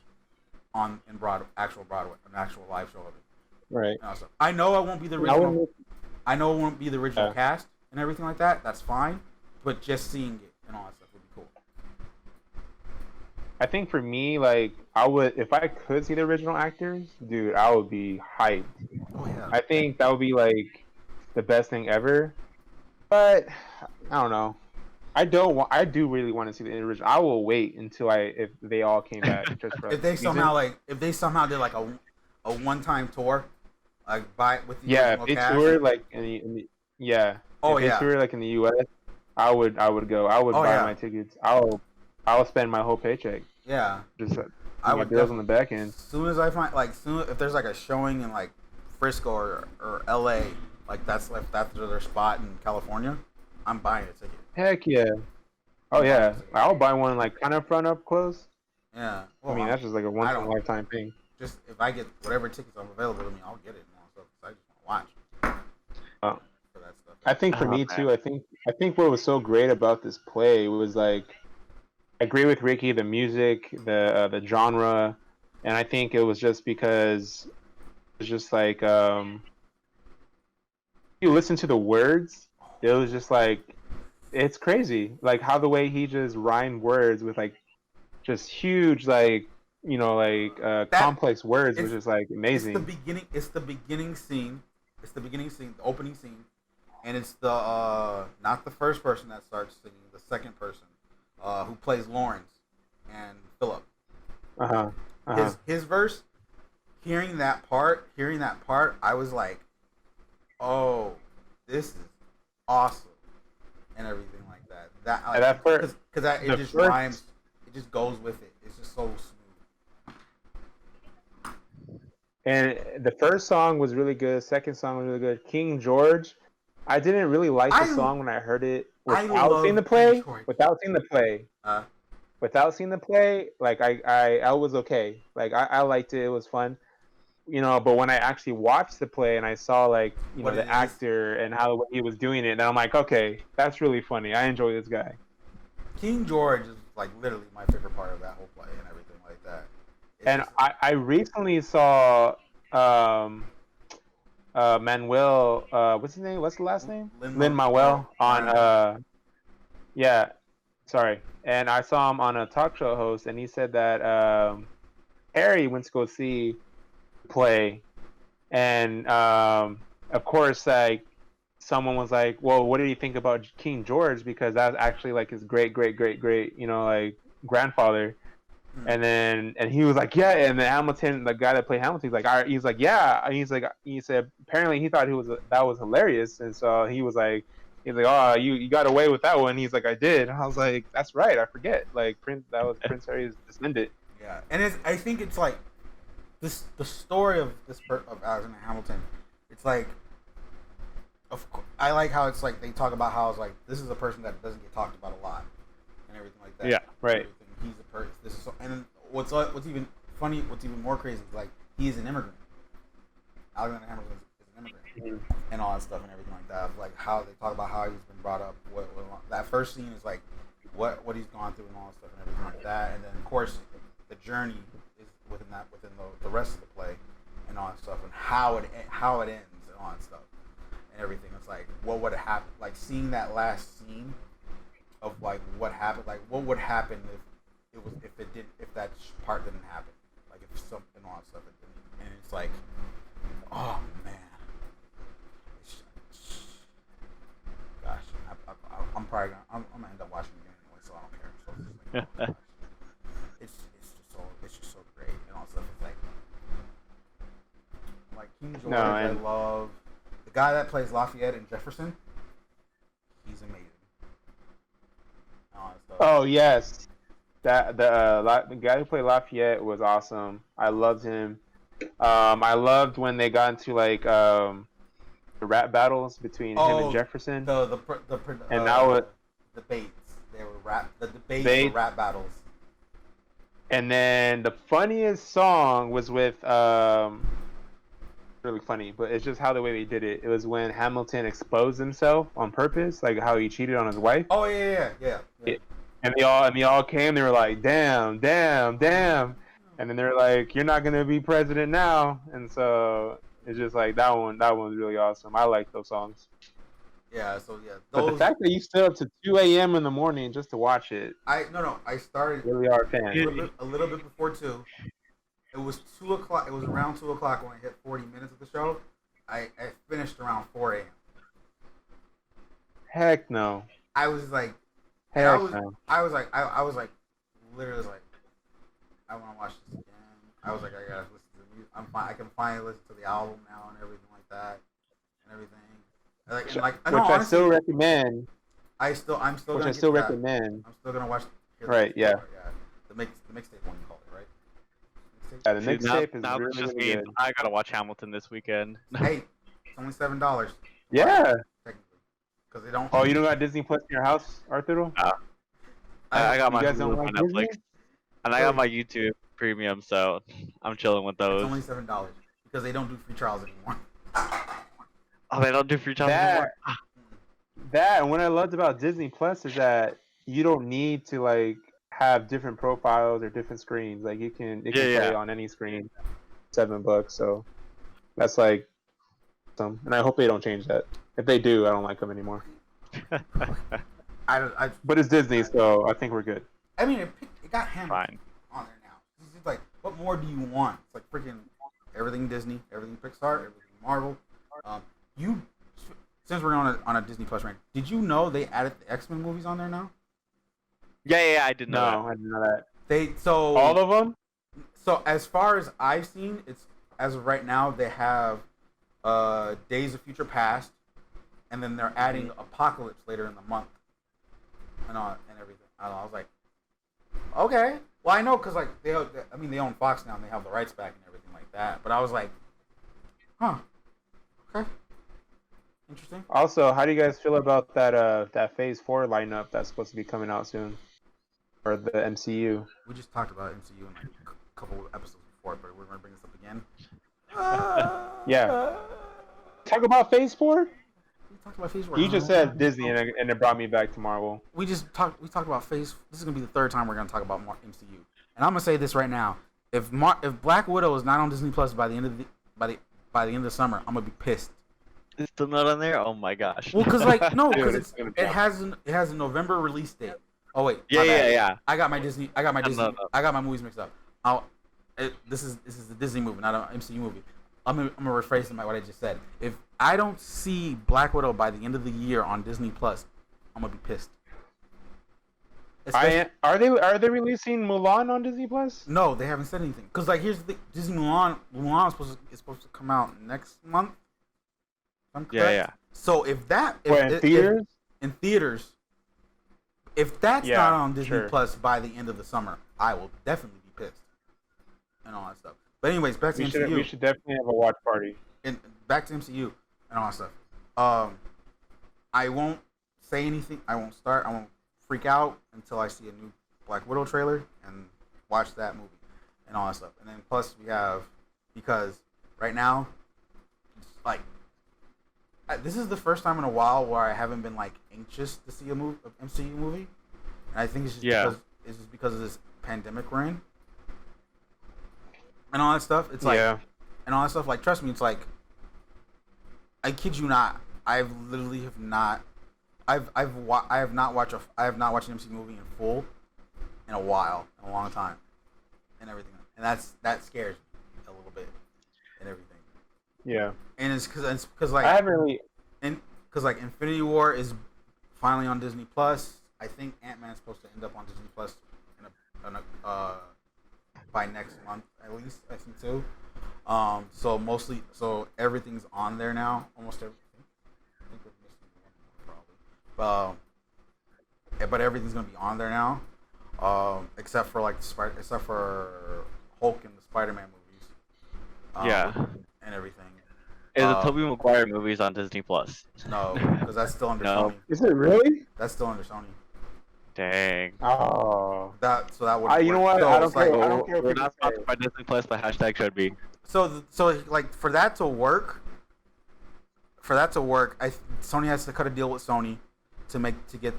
actual Broadway, an actual live show of it. Right. I know it won't be the original. I know it won't be the original cast and everything like that. That's fine. But just seeing it and all that stuff would be cool. I think for me, like, I would, if I could see the original actors, dude, I would be hyped. Oh yeah. I think that would be like the best thing ever. But I don't know. I do really want to see the original. I will wait until if they all came back just for if they somehow did like a one-time tour, like with the original if cast. they tour like in the if they tour like in the U.S., I would go. I would buy my tickets. I'll spend my whole paycheck. Yeah. Just I would bills on the back end. As soon as I find if there's like a showing in like Frisco or L.A., like that's their spot in California, I'm buying a ticket. Heck yeah. Oh yeah, I'll buy one like kind of front up close. Yeah. Well, I mean, that's just like a once in a lifetime thing. Just if I get whatever tickets are available to me, I'll get it. So I just want to watch. For that stuff. I think for me too. I think what was so great about this play was like, I agree with Ricky. The music, the genre, and I think it was just because it's just like you listen to the words. It was just like, it's crazy, like how the way he just rhymed words with like just huge like complex words was just like amazing. It's the beginning scene, the opening scene, and it's the not the first person that starts singing, the second person who plays Lawrence and Philip. His verse. Hearing that part, I was like, oh, this is awesome. And everything like that. Because it just rhymes. It just goes with it. It's just so smooth. And the first song was really good. Second song was really good. King George. I didn't really like the song when I heard it without seeing the play. Without seeing the play, like I was okay. Like I liked it. It was fun. But when I actually watched the play and I saw like the actor and how he was doing it, then I'm like, okay, that's really funny. I enjoy this guy. King George is like literally my favorite part of that whole play and everything like that. I recently saw Manuel, what's his name? What's the last name? Lin-Manuel on sorry. And I saw him on a talk show host, and he said that Harry went to go see play, and of course like someone was like, well, what did he think about King George, because that's actually like his great like grandfather. And he was like, yeah. And then Hamilton, the guy that played Hamilton, he's like yeah, he said apparently he thought that was hilarious, and so he's like, oh, you got away with that one. He's like, I did. And I was like, that's right, I forget, like that was Prince Harry's descendant. Yeah. And I think it's like the story of Alexander Hamilton it's like, I like how it's like they talk about how it's like this is a person that doesn't get talked about a lot and everything like that. Yeah, right. Everything. He's a person. This is so, and what's even funny, what's even more crazy is like he is an immigrant. Alexander Hamilton is an immigrant and all that stuff and everything like that. Like how they talk about how he's been brought up. What that first scene is like, what he's gone through and all that stuff and everything like that. And then of course the journey is within the rest of the play and all that stuff and how it ends and all that stuff and everything. It's like what would have happened? Like seeing that last scene of like what happened. Like what would happen if that part didn't happen. Like if something and all that stuff it didn't. And it's like. Oh man! Gosh, I'm probably gonna end up watching it anyway, so I don't care. So it's just so great and all stuff. It's like King George. I love the guy that plays Lafayette and Jefferson. He's amazing. Oh yes, the guy who played Lafayette was awesome. I loved him. I loved when they got into like the rap battles between him and Jefferson. The debates. They were the debates were rap battles. And then the funniest song was with really funny, but it's just how the way they did it. It was when Hamilton exposed himself on purpose, like how he cheated on his wife. Oh yeah. And they all came. They were like, damn. And then they're like, "You're not gonna be president now," and so it's just like that one. That one's really awesome. I like those songs. Yeah. So yeah. But the fact that you stay up to 2 a.m. in the morning just to watch it. I started. Really are a fan. A little bit before 2. It was 2 o'clock. It was around 2 o'clock when I hit 40 minutes of the show. I finished around 4 a.m. Heck no. I was like. Heck no. I was like, literally like. I want to watch this again. I was like, I gotta listen to the music. I'm fine. I can finally listen to the album now and everything like that, and everything. Honestly, I still recommend. I'm still recommend. I'm still gonna watch. Right. Yeah. The mixtape one you call it, right? Yeah, the mixtape is really, just really good. I gotta watch Hamilton this weekend. Hey, it's only $7. Yeah. Technically, because they don't. Oh, you don't got Disney Plus in your house, Arturo? I got my Hulu on Netflix. And I got my YouTube Premium, so I'm chilling with those. It's only $7 because they don't do free trials anymore. Oh, they don't do free trials anymore. That and what I loved about Disney Plus is that you don't need to like have different profiles or different screens. Like it can play on any screen. $7, so that's like some. And I hope they don't change that. If they do, I don't like them anymore. But it's Disney, so I think we're good. I mean, it got Hamilton on there now. It's like, what more do you want? It's like freaking everything Disney, everything Pixar, everything Marvel. Since we're on a Disney Plus rank, did you know they added the X-Men movies on there now? Yeah, I didn't know that. No, I didn't know that. All of them? So as far as I've seen, it's as of right now they have Days of Future Past, and then they're adding Apocalypse later in the month, and everything. I was like. Okay. Well, I know because like they own Fox now and they have the rights back and everything like that. But I was like, huh. Okay. Interesting. Also, how do you guys feel about that Phase 4 lineup that's supposed to be coming out soon, or the MCU? We just talked about MCU in like a couple of episodes before, but we're gonna bring this up again. Yeah. Talk about Phase 4. Talked about Phase 4. You just said Disney, and it brought me back to Marvel. We talked about Phase. This is gonna be the third time we're gonna talk about MCU, and I'm gonna say this right now: if Black Widow is not on Disney Plus by the end of the summer, I'm gonna be pissed. It's still not on there. Oh my gosh. Well, because it has a November release date. Oh wait. Yeah. I got my movies mixed up. This is the Disney movie, not an MCU movie. I'm gonna rephrase what I just said. If I don't see Black Widow by the end of the year on Disney Plus, I'm gonna be pissed. Are they releasing Mulan on Disney Plus? No, they haven't said anything. Cause like here's the thing, Disney Mulan is supposed to come out next month. Yeah. So if in theaters, if that's not on Disney Plus by the end of the summer, I will definitely be pissed and all that stuff. But anyways, back to MCU. We should definitely have a watch party. And back to MCU and all that stuff. I won't say anything. I won't freak out until I see a new Black Widow trailer and watch that movie and all that stuff. And then plus we have, because right now, like, this is the first time in a while where I haven't been like anxious to see an MCU movie. And I think it's just because of this pandemic we're in and all that stuff. It's like, and all that stuff. Like, trust me, it's like, I kid you not, I have not watched an MCU movie in full in a while, in a long time, and everything, and that scares me a little bit, and everything. Yeah. And it's because like I haven't really, because like Infinity War is finally on Disney Plus. I think Ant-Man's supposed to end up on Disney Plus by next month at least. I think too. So everything's on there now. Almost everything. I think we're missing one probably. But everything's gonna be on there now, except for like except for Hulk and the Spider-Man movies. And everything. Is the Tobey Maguire movies on Disney Plus? No, because that's still under No. Sony. is it really? That's still under Sony. Dang. Oh. That would. You know what? So I don't it's like, care. I don't care if We're you not say sponsored by Disney Plus, but hashtag should be. So like for that to work, Sony has to cut a deal with Sony to get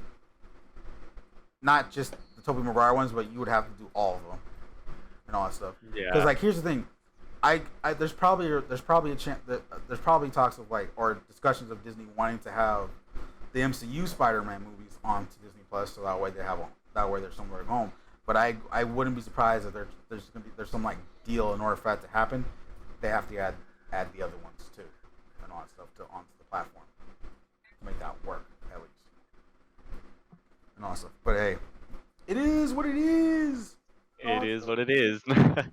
not just the Tobey Maguire ones, but you would have to do all of them and all that stuff. Yeah. Because like here's the thing, there's probably a chance that there's probably talks of like or discussions of Disney wanting to have the MCU Spider-Man movies onto Disney Plus, so that way they're somewhere at home. But I wouldn't be surprised if there's some like deal in order for that to happen. They have to add the other ones too and all that stuff onto the platform to make that work at least and all that stuff. But hey, it is what it is. It is what it is. Yeah.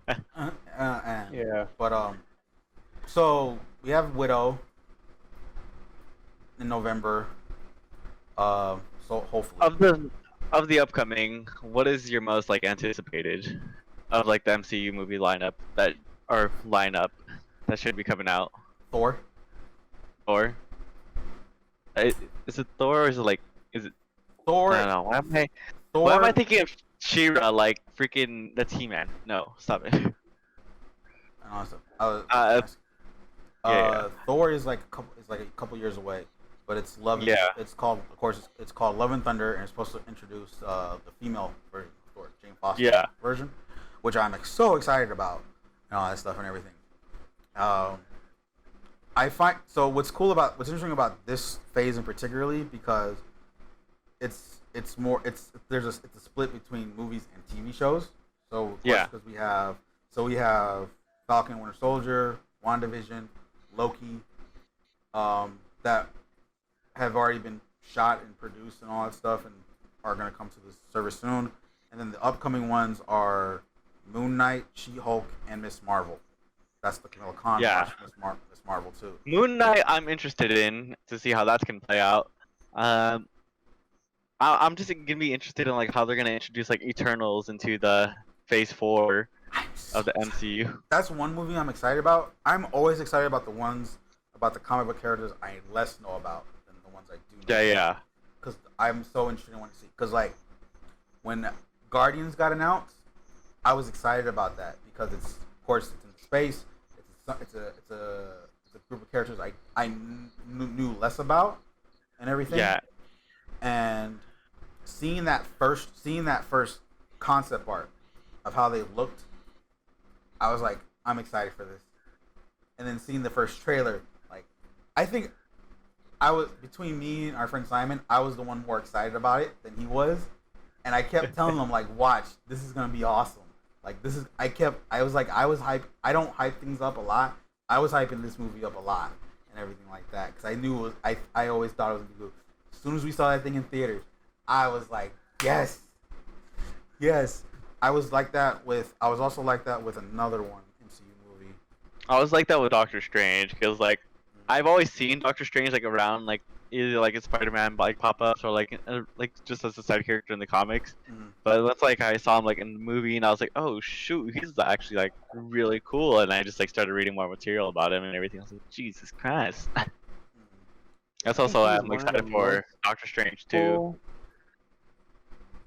But so we have Widow in November. So hopefully Of the upcoming, what is your most like anticipated of like the MCU movie lineup that should be coming out? Thor. Thor. Is it Thor or is it Thor. I don't know. Why am I thinking of She-Ra like freaking that's He-Man? No, stop it. And also, Thor is like a couple years away, but it's Love. Yeah. It's called Love and Thunder, and it's supposed to introduce the female version of Thor, Jane Foster version, which I'm so excited about and all that stuff and everything. I find what's interesting about this phase in particularly because it's a split between movies and TV shows. So of course, because we have Falcon, Winter Soldier, WandaVision, Loki, that have already been shot and produced and all that stuff and are going to come to the service soon. And then the upcoming ones are Moon Knight, She-Hulk, and Miss Marvel. That's the Camilla Khan. Miss Marvel too. Moon Knight, I'm interested in to see how that's gonna play out. I'm just gonna be interested in like how they're gonna introduce like Eternals into the Phase 4 of the MCU. That's one movie I'm excited about. I'm always excited about the ones about the comic book characters I less know about than the ones I do know. Yeah. Because I'm so interested in wanting to see. Because like when Guardians got announced, I was excited about that because it's in space. It's a group of characters I knew less about and everything. Yeah. And seeing that first concept art of how they looked, I was like, I'm excited for this. And then seeing the first trailer, like, I think I was, between me and our friend Simon, I was the one more excited about it than he was. And I kept telling him, like, watch, this is going to be awesome. Like, I was hyped. I don't hype things up a lot. I was hyping this movie up a lot and everything like that. Because I knew I always thought it was going to be good. As soon as we saw that thing in theaters, I was like, yes. I was also like that with another one MCU movie. I was like that with Doctor Strange because like I've always seen Doctor Strange like around like either like a Spider-Man like pop-ups or like just as a side character in the comics. Mhm. But that's like I saw him like in the movie, and I was like, oh shoot, he's actually like really cool. And I just like started reading more material about him and everything. I was like, Jesus Christ. That's I think also why he's I'm one of excited the for Doctor Strange too. most-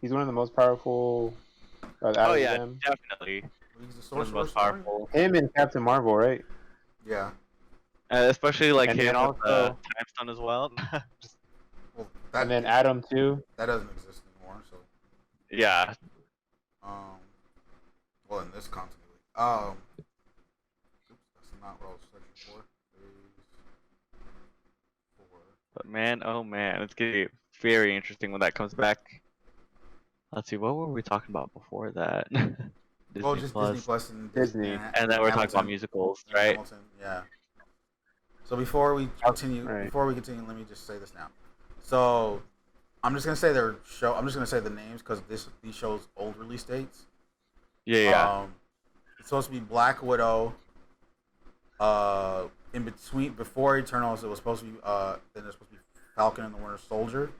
He's one of the most powerful out Oh of yeah, them. definitely He's the one of the sorcerer. most powerful. Him and Captain Marvel, right? Yeah. Especially like And him then with the also- time stone as well. Just, Well, And then Adam too. that doesn't exist anymore. So, yeah, well, in this continuity, oops, that's not what I was searching for. Phase 4. but man, oh man, it's gonna be very interesting when that comes back. Let's see, what were we talking about before that? Disney Well, just Plus. Disney Plus and Disney. And then we're talking about Hamilton. musicals, Yeah, right? Hamilton, yeah. So before we continue, Right. let me just say this now. So I'm just gonna say their show. I'm just gonna say the names because these shows old release dates. Yeah. It's supposed to be Black Widow. In between, before Eternals, it was supposed to be. Then it's supposed to be Falcon and the Winter Soldier.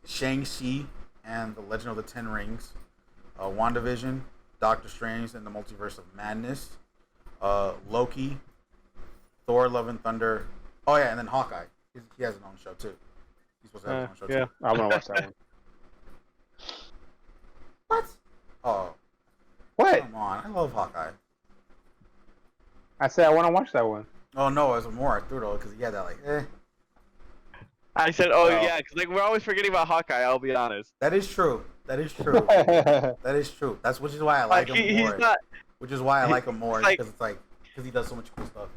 Shang-Chi and the Legend of the Ten Rings. WandaVision, Doctor Strange and the Multiverse of Madness. Loki, Thor: Love and Thunder. Oh yeah, and then Hawkeye. He has his own show too. He's supposed to have his own show Yeah, too. I want to watch that one. What? Oh, What? come on! I love Hawkeye. I said I want to watch that one. Oh no, it was more Arturo because he had that like. I said, oh No. yeah, because like we're always forgetting about Hawkeye. I'll be honest. That is true. That is true. That is true. That's which is why I like him he's more. not. Which is why I like him more It's because he does so much cool stuff.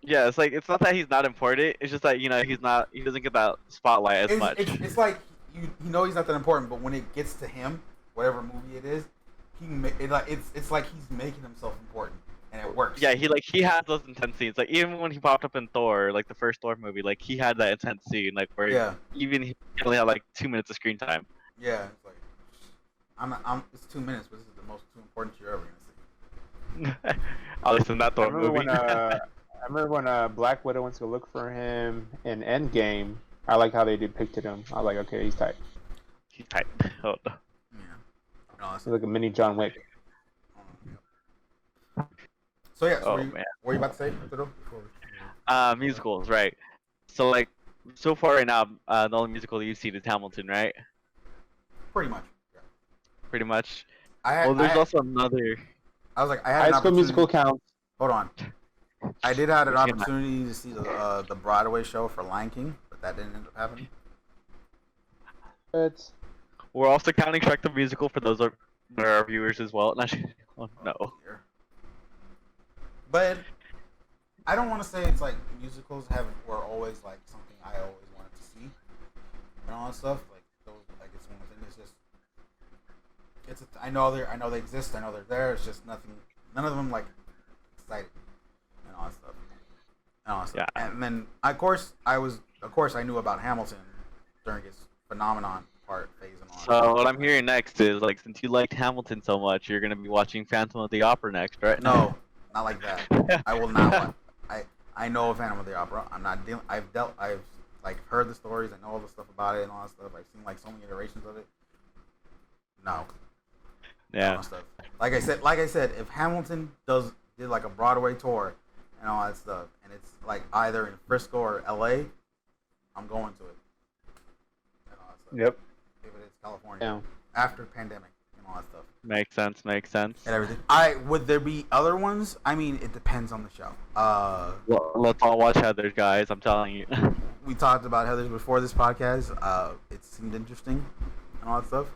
Yeah, it's like it's not that he's not important. It's just that he's not. He doesn't get that spotlight as much. It's like you know he's not that important, but when it gets to him, whatever movie it is, it's like he's making himself important, and it works. Yeah, he has those intense scenes. Like even when he popped up in Thor, like the first Thor movie, like he had that intense scene, like where even he only had like 2 minutes of screen time. Yeah, it's like it's 2 minutes, but this is the most too important you're ever gonna see. At least in that I Thor remember movie. I remember when Black Widow went to look for him in Endgame. I like how they depicted him. I was like, okay, he's tight. He's tight. Oh, no. Yeah. No, He's like a mini John Wick. So yeah, Oh, what man. were you about to say, Arturo? Musicals, right? So like, so far right now, the only musical that you've seen is Hamilton, right? Pretty much. Yeah. Pretty much. Well, There's also another. I was like, I had High an School opportunity. Musical counts. Hold on. I did have an Which came out. opportunity to see the Broadway show for Lion King, but that didn't end up happening. But We're also counting Shrek the Musical for those that are our viewers as well. Oh no. Dear. But I don't want to say it's like musicals were always like something I always wanted to see and all that stuff. Like those, like it's one thing. It's just I know they exist. I know they're there. It's just nothing. None of them like excited and all that stuff. And all that stuff. Yeah. And then of course I knew about Hamilton during its phenomenon phase and all that. So what I'm hearing next is like, since you liked Hamilton so much, you're gonna be watching Phantom of the Opera next, right? No, not like that. I will not watch. I know Phantom of the Opera. I'm not dealing. I've like heard the stories. I know all the stuff about it and all that stuff. I've seen like so many iterations of it. No. Yeah. No stuff. Like I said, if Hamilton did like a Broadway tour and all that stuff, and it's like either in Frisco or LA, I'm going to it. And all that stuff. yep. If it is California Yeah. after pandemic and all that stuff. Makes sense. Makes sense. And everything. Would there be other ones? I mean, it depends on the show. Well, let's all watch Heathers, guys. I'm telling you. We talked about Heathers before this podcast. It seemed interesting and all that stuff.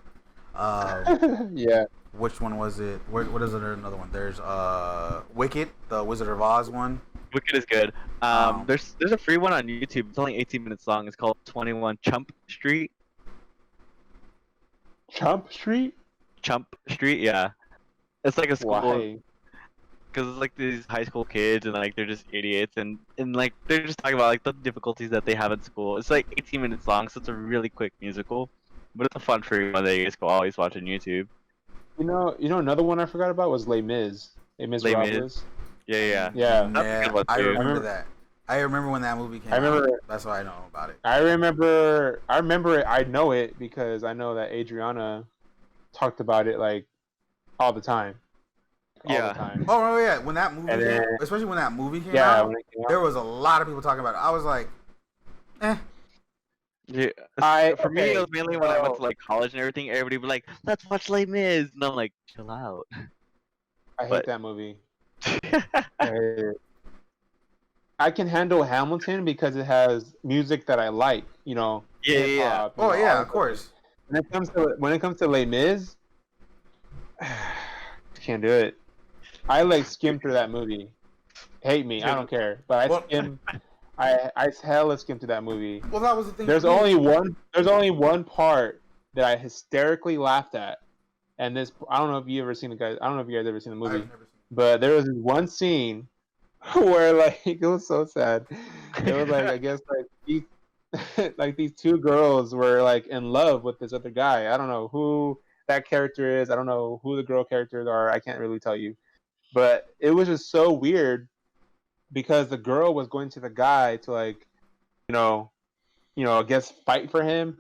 Yeah. Which one was it? What is it? Another one. There's Wicked, the Wizard of Oz one. Wicked is good. There's a free one on YouTube. It's only 18 minutes long. It's called 21 Chump Street. Chump Street? Chump Street, yeah. It's like a school. Why? Because it's like these high school kids and like they're just idiots and like they're just talking about like the difficulties that they have in school. It's like 18 minutes long, so it's a really quick musical, but it's a fun free one that you guys can always watch on YouTube. You know another one I forgot about was Les Mis. Les Les Mis. Miserables. Yeah. Yeah. That's a good one, I too. remember that. I remember when that movie came I remember. out. That's why I know about it. I remember it. I know it because I know that Adriana talked about it like all the time. All Yeah. the time. Oh yeah, when that movie And came, then- especially when that movie came Yeah, out, when it came out. there was a lot of people talking about it. I was like, Yeah. For me, it was mainly when I went to like college and everything. Everybody would be like, "Let's watch Les Mis," and I'm like, "Chill out." I hate But- that movie. I hate it. I can handle Hamilton because it has music that I like. You know, Yeah, yeah, hip-hop, oh you know, yeah, all of course. When it comes to Les Mis, can't do it. I like skimmed through that movie. Hate me, I don't care. But Well- I hella skimmed through that movie. Well, that was the thing. There's for me. only one part that I hysterically laughed at, and this I don't know if you ever seen the guys. I don't know if you guys ever seen the movie, I've never seen but there was this one scene where like it was so sad. It was like I guess like these two girls were like in love with this other guy. I don't know who that character is. I don't know who the girl characters are. I can't really tell you. But it was just so weird because the girl was going to the guy to like, I guess fight for him,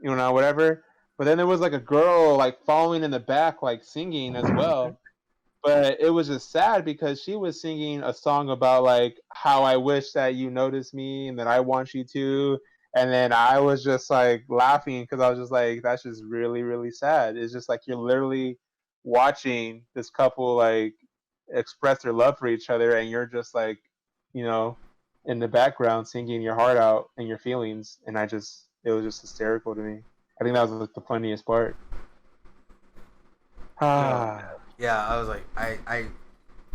whatever. But then there was like a girl like following in the back, like singing as well. But it was just sad because she was singing a song about like how I wish that you noticed me and that I want you to. And then I was just like laughing because I was just like, that's just really, really sad. It's just like you're literally watching this couple like express their love for each other, and you're just like, in the background singing your heart out and your feelings. And it was just hysterical to me. I think that was like the funniest part. Yeah, I was like, I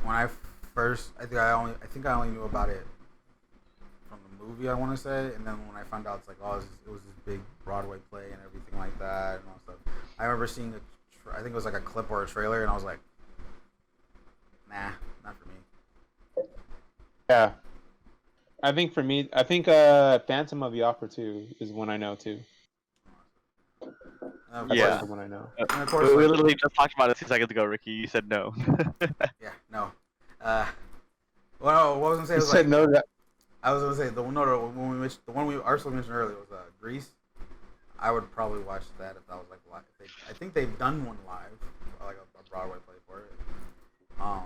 when I first, I think I only knew about it from the movie, I want to say, and then when I found out, it's like, oh, it was this big Broadway play and everything like that and all stuff. I remember seeing I think it was like a clip or a trailer, and I was like, nah, not for me. Yeah. I think for me, Phantom of the Opera 2 is one I know too. That's Yeah. the one I know. And of course, We like, literally just talked about it 2 seconds ago, Ricky. You said no. yeah, no. Well, what was I gonna say? You Was said like, no. I was gonna say the one we Arsenal mentioned earlier was Greece. I would probably watch that if that was like live. I think they've done one live, like a Broadway play for it.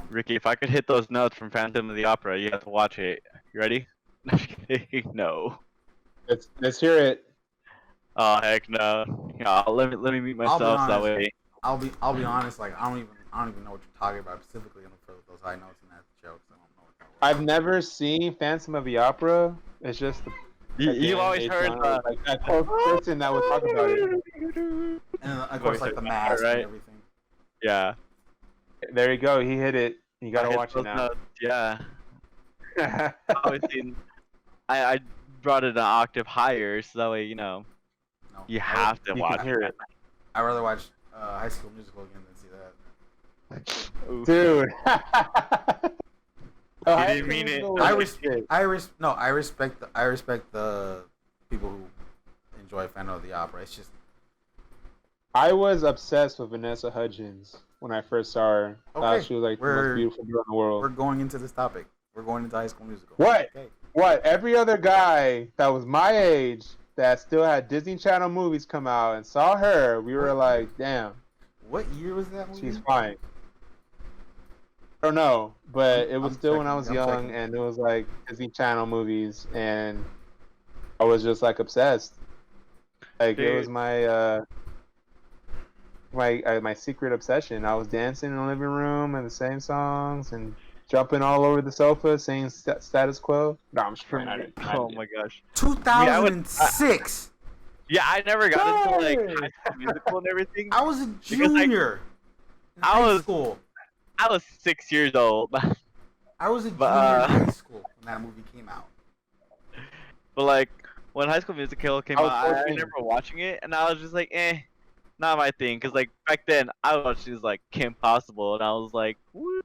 Ricky, if I could hit those notes from Phantom of the Opera, you have to watch it. You ready? No. Let's hear it. Oh heck no. Yeah, let me mute myself so that honest. way. I'll be honest. Like I don't even know what you're talking about specifically for those high notes in that show. 'Cause I don't know what that was. I've never seen Phantom of the Opera. It's just You've always heard like that close person that would talk about it. And then, of course, like the Right. mask and everything. Yeah. There you go. He hit it. You gotta I hit watch it those now. notes, yeah. Obviously, I brought it an octave higher, so that way No, you have to You watch can hear it, I'd rather watch High School Musical again than see that. Oof. dude. You didn't mean it. I respect the people who enjoy Phantom of the Opera. It's just I was obsessed with Vanessa Hudgens when I first saw her. Okay, She was like the we're- most beautiful girl in the world. we're going into this topic. We're going into High School Musical. What? Okay. What? Every other guy that was my age that still had Disney Channel movies come out and saw her, we were like, damn, What year was that movie? she's fine. I don't know, but it was I'm still when I checking, was I'm young, checking. and it was like Disney Channel movies, and I was just like obsessed. Like it was Dude. my secret obsession. I was dancing in the living room and the same songs and jumping all over the sofa, saying "Status Quo." No, I'm just playing. I didn't. Oh my gosh. 2006. Yeah, I never got into like Hey! High School Musical and everything. I was a Because, like, junior in I high was- school. I was 6 years old. I was a junior But, in high school when that movie came out. But like when High School Musical came I was out, I 14. remember watching it and I was just like, not my thing. Cause like back then I watched these like Kim Possible and I was like, woo.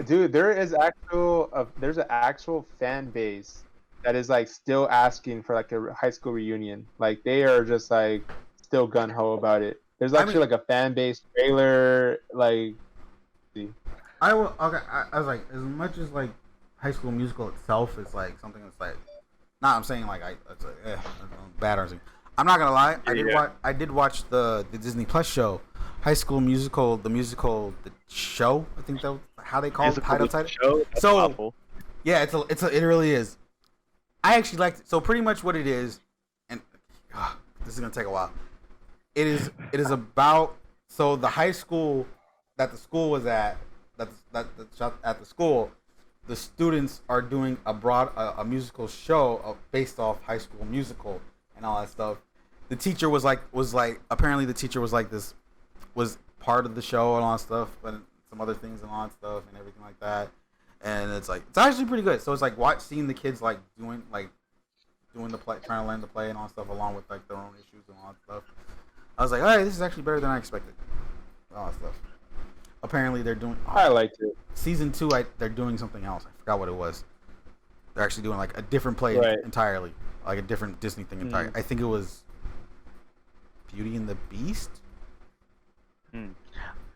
Dude, there's an actual fan base that is like still asking for like a high school reunion. Like they are just like still gun ho about it. There's actually like a fan base trailer. Like, I was like, as much as like High School Musical itself is like something that's like, nah, I'm saying like it's like bad or something. I'm not gonna lie. I did watch the Disney Plus show, High School Musical, the show. I think that was how they call it. Title. Show? That's So awful. yeah, it really is. I actually liked it. So pretty much what it is, and this is gonna take a while. It is about so the high school that the school was at at the school, the students are doing a musical show based off High School Musical and all that stuff. The teacher was like apparently the teacher was like this was part of the show and all that stuff, but some other things and all that stuff and everything like that. And it's like it's actually pretty good. So it's like seeing the kids like doing the play, trying to learn the play and all that stuff along with like their own issues and all that stuff. I was like, hey, this is actually better than I expected. All that stuff. Apparently they're doing. I liked it. Season 2, they're doing something else. I forgot what it was. They're actually doing like a different play entirely, like a different Disney thing entirely. I think it was Beauty and the Beast.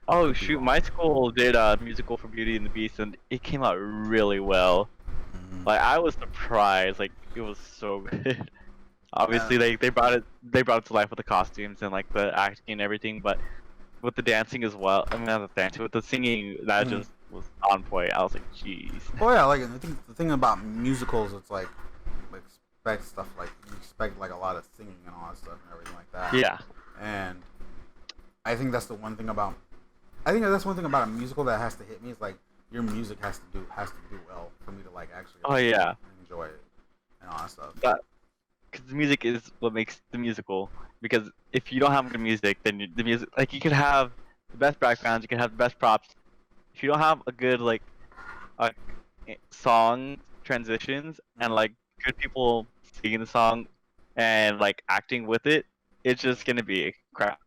Oh shoot! My school did a musical for Beauty and the Beast, and it came out really well. Like I was surprised. Like it was so good. Obviously, they brought it to life with the costumes and like the acting and everything, but with the dancing as well. I mean, not the dancing, with the singing, that just was on point. I was like, jeez. Oh yeah, like I think the thing about musicals, it's like expect stuff like you expect like a lot of singing and all that stuff and everything like that. Yeah. And I think that's the one thing about. I think that's one thing about a musical that has to hit me is like your music has to do well for me to like actually. Enjoy it and all that stuff. Because the music is what makes the musical. Because if you don't have good music, then the music, like you could have the best backgrounds, you can have the best props. If you don't have a good like song transitions and like good people singing the song and like acting with it, it's just gonna be crap.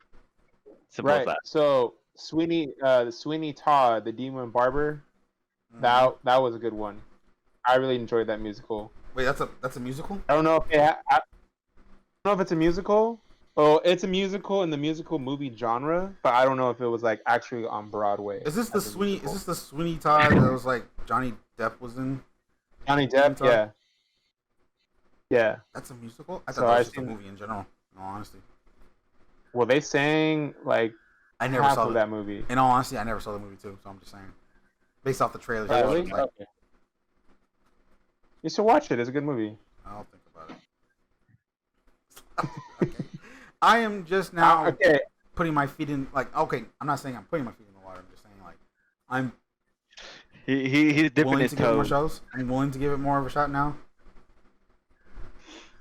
Simple as that. So Sweeney Todd, the Demon Barber, that was a good one. I really enjoyed that musical. Wait, that's a musical? I don't know if I don't know if it's a musical. Oh, it's a musical in the musical movie genre, but I don't know if it was like actually on Broadway. Is this the Sweeney Todd that was like Johnny Depp was in? Johnny Depp, yeah. Yeah. That's a musical? I thought that was just a movie in general, in all honesty. Well, they sang like I never half saw of that movie. In all honesty, I never saw the movie too, so I'm just saying. Based off the trailers. Really? Like, Okay. You should watch it. It's a good movie. I'll think about it. Okay. I am just now putting my feet in, like, okay, I'm not saying I'm putting my feet in the water. I'm just saying, like, I'm he's dipping willing his to give it more toes. shows. I'm willing to give it more of a shot now.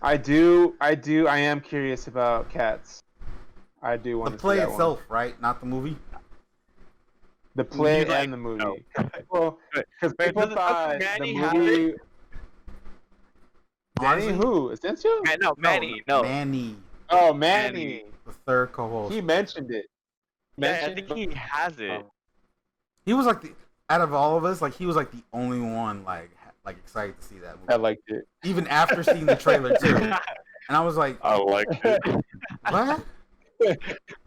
I am curious about Cats. I do want The to play see that itself, one. right? Not the movie. The play You like- and the movie. no. Well, because people thought Manny the have movie. Manny Honestly, who? Essential? No, Manny. No. Manny, Oh, Manny. the third co-host. He mentioned it. Yeah, I think he has it. He was like out of all of us, like he was like the only one like excited to see that movie. I liked it. Even after seeing the trailer too. And I was like, I like it. what?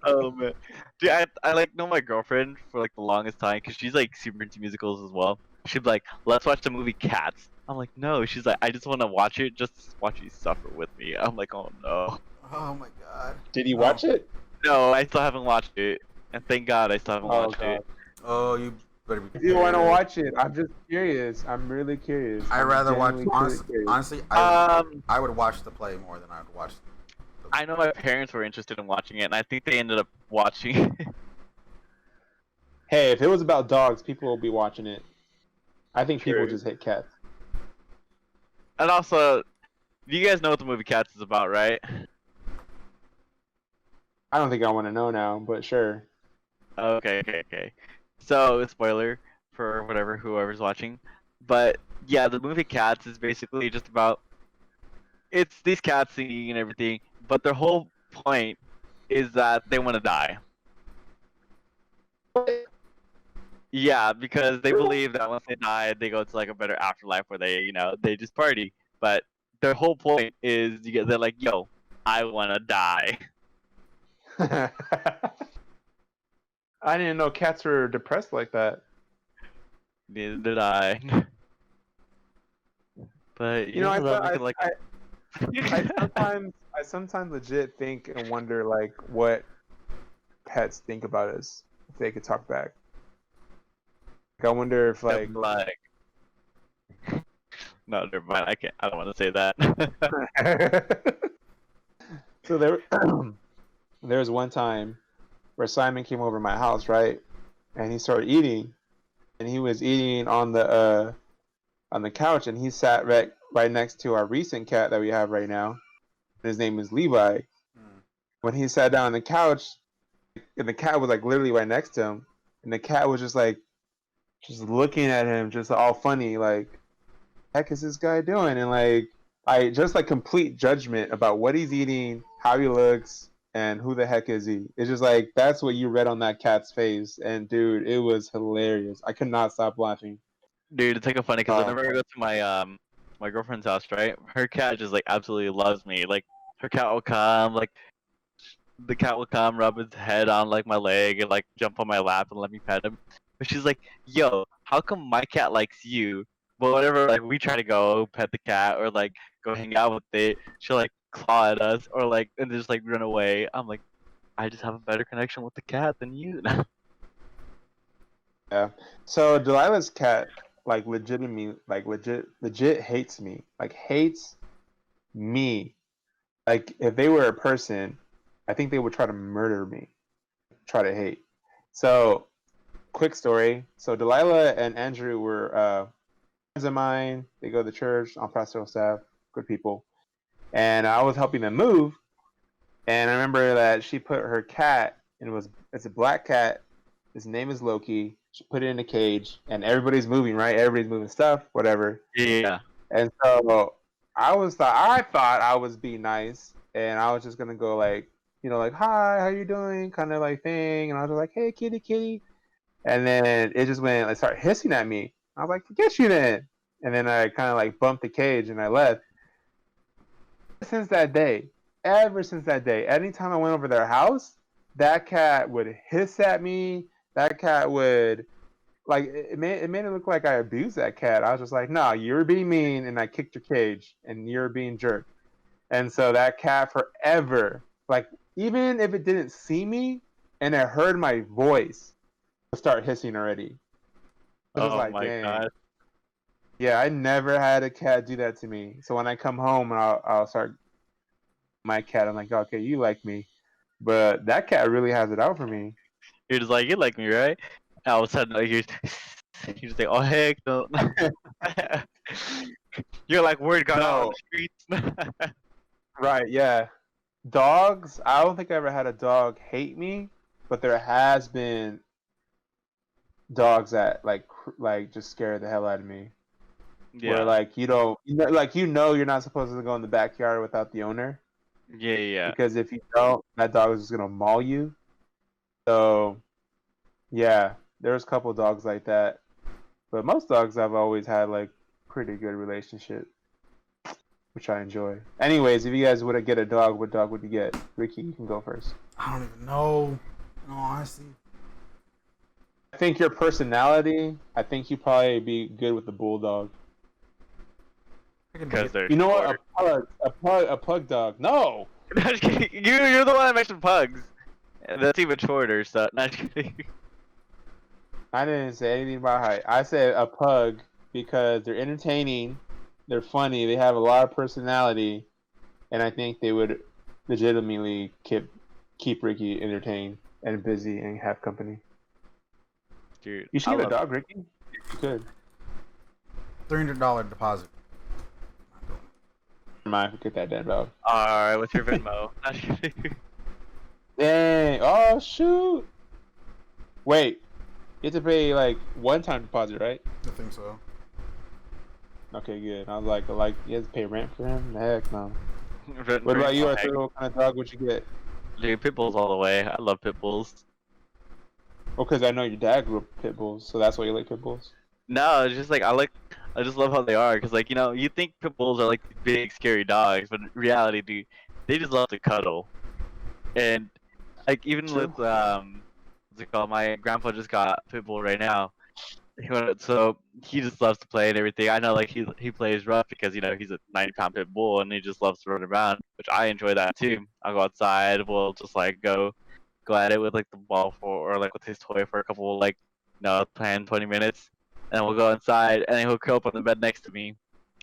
Oh man, dude, I like know my girlfriend for like the longest time because she's like super into musicals as well. She'd be like, "Let's watch the movie Cats." I'm like, "No." She's like, "I just want to watch it, just watch you suffer with me." I'm like, "Oh no." Oh my god. Did you watch it? No, I still haven't watched it, and thank God I still haven't watched it. Oh, you better be. If you want to watch it, I'm just curious. I'm really curious. I'd rather watch. Genuinely Honestly, Um, I would watch the play more than I would watch. I know my parents were interested in watching it, and I think they ended up watching it. Hey, if it was about dogs, people will be watching it. I think people True. just hate cats. And also, you guys know what the movie Cats is about, right? I don't think I want to know now, but sure. Okay. So, spoiler for whoever's watching. But, yeah, the movie Cats is basically just about... It's these cats singing and everything, but their whole point is that they want to die. Yeah, because they believe that once they die, they go to, like, a better afterlife where they just party. But their whole point is, they're like, yo, I want to die. I didn't know cats were depressed like that. Neither did I. But You know, yeah, they'll make it like. I sometimes legit think and wonder like what pets think about us if they could talk back. Like, I wonder if They'll like be like, no, never mind. I can't. I don't want to say that. so there was one time where Simon came over to my house, right? And he started eating, and he was eating on the couch, and he sat right next to our recent cat that we have right now. His name is Levi. When he sat down on the couch, and the cat was like literally right next to him, and the cat was just like just looking at him, just all funny, like, heck is this guy doing? And like I just like complete judgment about what he's eating, how he looks, and who the heck is he? It's just like that's what you read on that cat's face, and dude, it was hilarious. I could not stop laughing. Dude, it's like a funny because whenever I go to my girlfriend's house, right? Her cat just like absolutely loves me. Like her cat will come, like the cat will come, rub its head on like my leg and like jump on my lap and let me pet him. But she's like, "Yo, how come my cat likes you? But whenever like we try to go pet the cat or like go hang out with it, she'll like claw at us or like and just like run away." I'm like, I just have a better connection with the cat than you. Yeah. So Delilah's cat like legitimately like legit hates me. Like hates me. Like if they were a person, I think they would try to murder me. Try to hate. So quick story. So Delilah and Andrew were friends of mine. They go to the church on pastoral staff, good people. And I was helping them move. And I remember that she put her cat, and it's a black cat. His name is Loki. She put it in a cage, and everybody's moving, right? Everybody's moving stuff, whatever. Yeah. And so I thought I was being nice, and I was just gonna go like, like hi, how you doing, kind of like thing. And I was just like, hey, kitty, kitty. And then it just went, like, started hissing at me. I was like, forget you then. And then I kind of like bumped the cage and I left. Since that day, ever since that day, anytime I went over their house, that cat would hiss at me. That cat would like it made it look like I abused that cat. I was just like, no, you're being mean, and I kicked your cage, and you're being jerk. And so that cat forever, like even if it didn't see me and it heard my voice, would start hissing already. It was Oh like, my dang. god. Yeah, I never had a cat do that to me. So when I come home and I'll start my cat, I'm like, okay, you like me, but that cat really has it out for me. You're just like, you like me, right? And all of a sudden, like, you just like, oh heck no. You're like word got out on No, the streets. right? Yeah, dogs. I don't think I ever had a dog hate me, but there has been dogs that like just scare the hell out of me. Where Yeah. like like you're not supposed to go in the backyard without the owner, Yeah. because if you don't, that dog is just gonna maul you. So yeah, there's a couple dogs like that, but most dogs I've always had like pretty good relationship, which I enjoy. Anyways, if you guys would get a dog, what dog would you get? Ricky, you can go first. I don't even know. No, honestly. I think your personality. I think you probably be good with the bulldog. Because they're You know short. what? A pug dog. No. Not just kidding. You're the one that mentioned pugs. That's even shorter. So not just kidding. I didn't say anything about height. I said a pug because they're entertaining, they're funny, they have a lot of personality, and I think they would legitimately keep Ricky entertained and busy and have company. Dude, You should I get a love dog, Ricky. You could. $300 deposit. Mind forget that damn dog. Alright, what's your Venmo? Not just kidding. Dang! Oh shoot! Wait, you have to pay like one-time deposit, right? I think so. Okay, good. I was like you have to pay rent for him? Heck no. Written What about you, for- Arturo? What kind of dog would you get? Dude, pit bulls all the way. I love pit bulls. Well, because I know your dad grew up with pit bulls, so that's why you like pit bulls. No, it's just like I just love how they are. Cause like you think pit bulls are like big scary dogs, but in reality, dude, they just love to cuddle. And like even True. with what's it called? My grandpa just got a pit bull right now, So he just loves to play and everything. I know, like he plays rough because he's a 90-pound pit bull and he just loves to run around, which I enjoy that too. I'll go outside. We'll just like go at it with like the ball or like with his toy for a couple 10, 20 minutes, and then we'll go inside and then he'll curl up on the bed next to me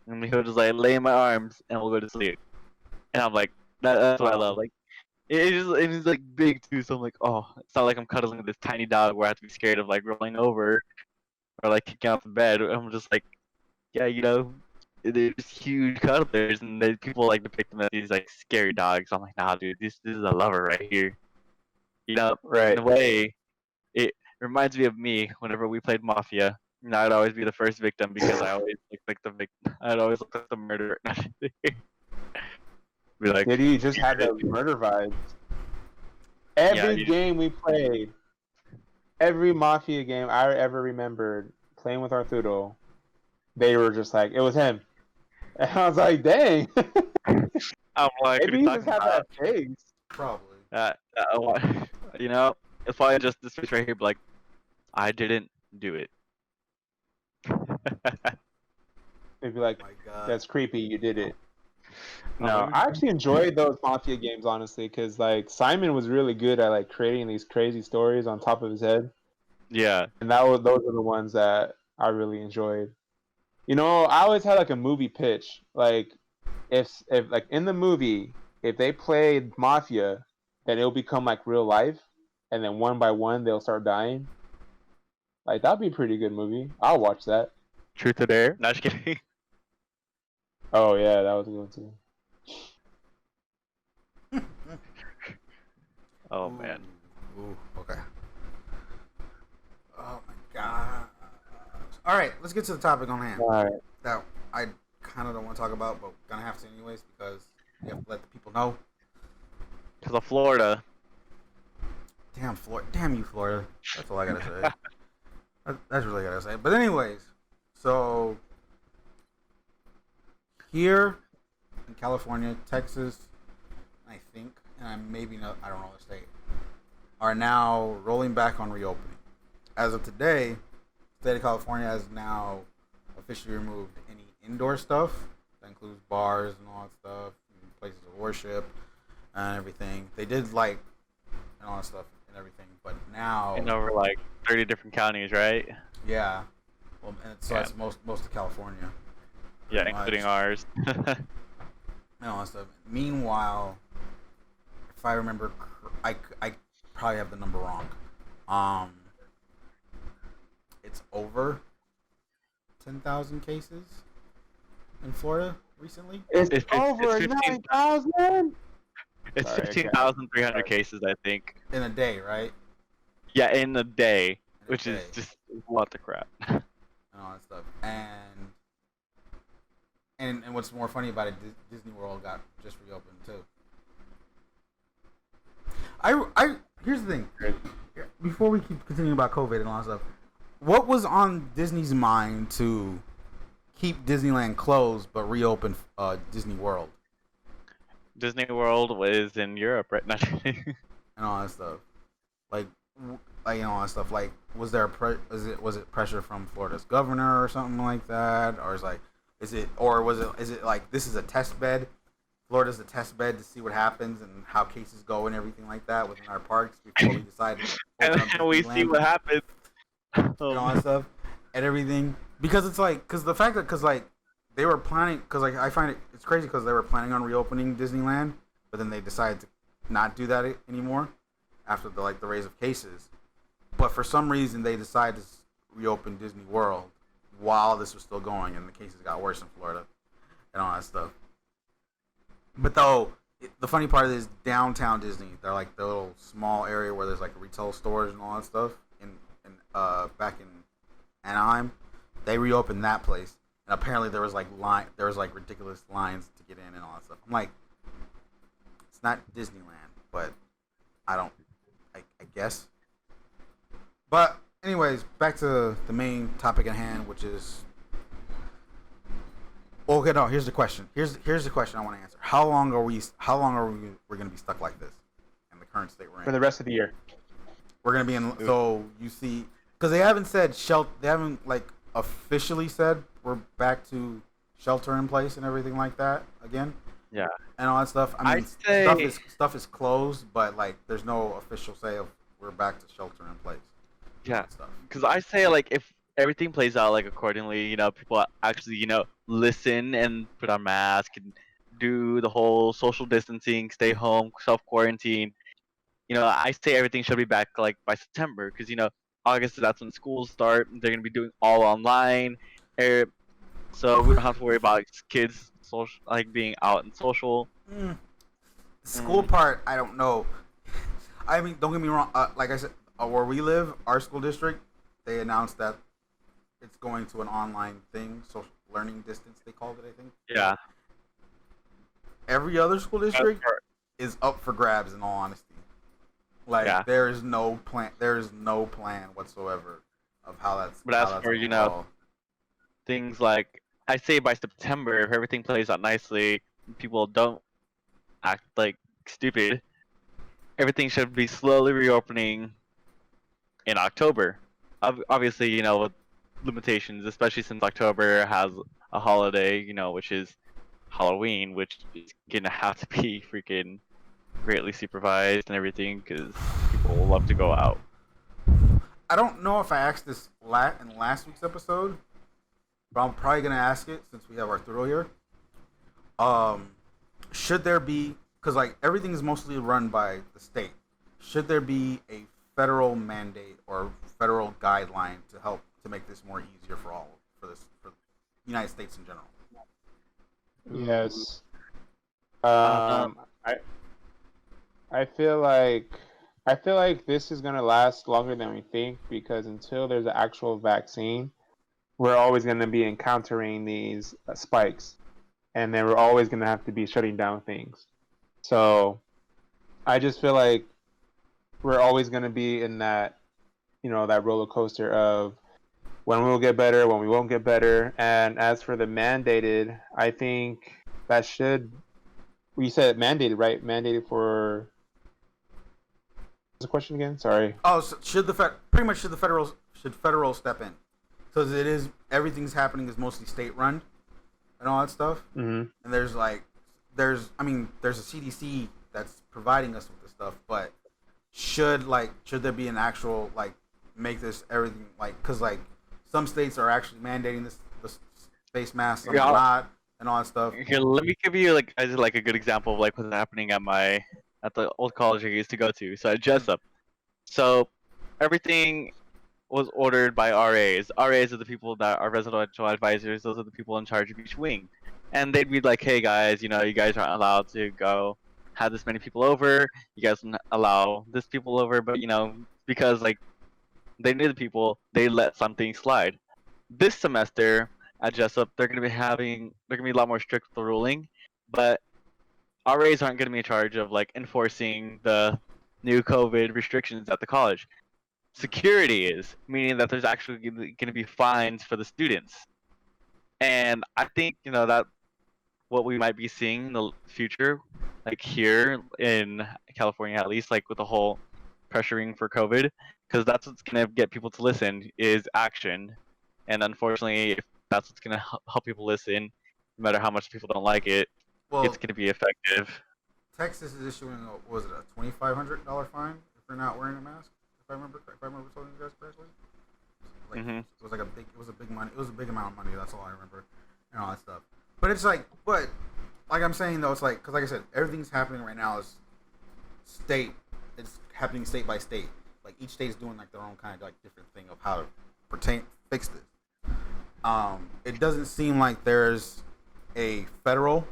and he'll just like lay in my arms and we'll go to sleep. And I'm like, that's what I love. Like it's like big too, so I'm like, oh, it's not like I'm cuddling with this tiny dog where I have to be scared of like rolling over or like kicking out the bed. I'm just like, yeah, they're just huge cuddlers, and people like depict them as these like scary dogs. I'm like, nah, dude, this is a lover right here. In Right. a way, it reminds me of me whenever we played Mafia. I'd always be the first victim because I always look like the victim. I'd always look like the murderer. Be like, Did you just have the murder vibes? Every you- game we played, every Mafia game I ever remembered playing with Arturo, they were just like, it was him. And I was like, dang. I'm like, Maybe he just had that face. Probably. It's probably just this face right here, but like, I didn't do it. They'd be like, Oh my God. that's creepy, you did it. Oh, No, maybe- I actually enjoyed those Mafia games, honestly, because like Simon was really good at like creating these crazy stories on top of his head. Yeah. And those are the ones that I really enjoyed. I always had like a movie pitch. Like if like in the movie, if they played Mafia, then it'll become like real life, and then one by one they'll start dying. Like that'd be a pretty good movie. I'll watch that. Truth or dare? Not just kidding. Oh yeah, that was a good one too. Oh man. Ooh, okay. Oh my God. All right, let's get to the topic on hand. All right. That I kind of don't want to talk about, but gonna have to anyways because you have to let the people know. Because of Florida. Damn Florida! Damn you, Florida! That's all I gotta say. That's really gotta say. But anyways, so here in California, Texas, I think, and I don't know the state, are now rolling back on reopening. As of today, the state of California has now officially removed any indoor stuff. That includes bars and all that stuff, and places of worship and everything. They did and all that stuff and everything, but now In over like 30 different counties, right? yeah. Well, and that's most of California. Yeah, pretty including much. ours. And all that stuff. Meanwhile, if I remember, I probably have the number wrong. It's over 10,000 cases in Florida recently. It's over 15 9,000. It's Sorry, 15,300 cases, I think. In a day, right? Yeah, in a day, In a which is day. just what the crap. And all that stuff. And what's more funny about it, Disney World got just reopened too. I here's the thing. Before we keep continuing about COVID and all that stuff, what was on Disney's mind to keep Disneyland closed but reopen Disney World Disney World was in Europe, right? Not and all that stuff? Like all that stuff. Like, was it pressure from Florida's governor or something like that, or is it like this is a test bed? Florida's a test bed to see what happens and how cases go and everything like that within our parks before we decide to and open up then we see Disneyland what happens. and all that stuff and everything, because it's like, because the fact that, because like they were planning, because like I find it's crazy because they were planning on reopening Disneyland, but then they decided to not do that anymore after the raise of cases. But for some reason they decided to reopen Disney World while this was still going and the cases got worse in Florida and all that stuff. But though, the funny part is downtown Disney. They're like the little small area where there's like retail stores and all that stuff. Back in Anaheim, they reopened that place, and apparently there was like ridiculous lines to get in and all that stuff. I'm like, it's not Disneyland, but I guess. But anyways, back to the main topic at hand, which is. Okay, no. Here's the question. Here's the question I want to answer. How long are we going to be stuck like this in the current state we're in? For the rest of the year. We're going to be in. So you see, because they haven't said they haven't like officially said we're back to shelter in place and everything like that again. Yeah. And all that stuff. I mean, stuff is closed, but like there's no official say of we're back to shelter in place. Yeah. Stuff. Because I say like if everything plays out like accordingly, people actually listen and put on masks and do the whole social distancing, stay home, self quarantine. I say everything should be back like by September because August that's when schools start. They're gonna be doing all online, so we don't have to worry about kids social like being out and social. School part, I don't know. I mean, don't get me wrong. Like I said, where we live, our school district, they announced that it's going to an online thing, social learning distance. They called it, I think. Yeah. Every other school district is up for grabs. In all honesty, like there is no plan. There is no plan whatsoever of how that's. But as for things like I say by September, if everything plays out nicely, people don't act like stupid. Everything should be slowly reopening in October. Obviously, with limitations, especially since October has a holiday, which is Halloween, which is gonna have to be freaking greatly supervised and everything because people will love to go out. I don't know if I asked this in last week's episode, but I'm probably gonna ask it since we have Arturo here. Should there be, because like everything is mostly run by the state, should there be a federal mandate or federal guideline to help to make this more easier for the United States in general? Yes. I feel like this is gonna last longer than we think because until there's an actual vaccine, we're always gonna be encountering these spikes, and then we're always gonna have to be shutting down things. So, I just feel like we're always gonna be in that, that roller coaster of when we'll get better, when we won't get better. And as for the mandated, I think that should. You said mandated, right? Mandated for. What's the question again? Sorry. Oh, so should the federal step in? Because everything's happening is mostly state run, and all that stuff. Mm-hmm. And there's a CDC that's providing us with this stuff, but should there be an actual make this everything because some states are actually mandating the face mask, some are not, and all that stuff. Here, let me give you a good example of what's happening at the old college I used to go to. So at Jessup, so everything was ordered by RAs. RAs are the people that are residential advisors. Those are the people in charge of each wing, and they'd be like, "Hey guys, you guys aren't allowed to go have this many people over. You guys don't allow this people over, but because they knew the people, they let something slide. This semester at Jessup, they're gonna be a lot more strict with the ruling, but RAs aren't gonna be in charge of enforcing the new COVID restrictions at the college. Security is, meaning that there's actually gonna be fines for the students. And I think that what we might be seeing in the future, here in California at least, with the whole pressuring for COVID, because that's what's gonna get people to listen is action. And unfortunately, if that's what's gonna help people listen, no matter how much people don't like it, it's gonna be effective. Texas is issuing a $2,500 fine if you're not wearing a mask. If I remember telling you guys correctly. It was a big money. It was a big amount of money. That's all I remember, and all that stuff. But it's I'm saying though, it's because I said, everything's happening right now is state. It's happening state by state. Each state is doing their own kind of different thing of how to fix this. It doesn't seem like there's a federal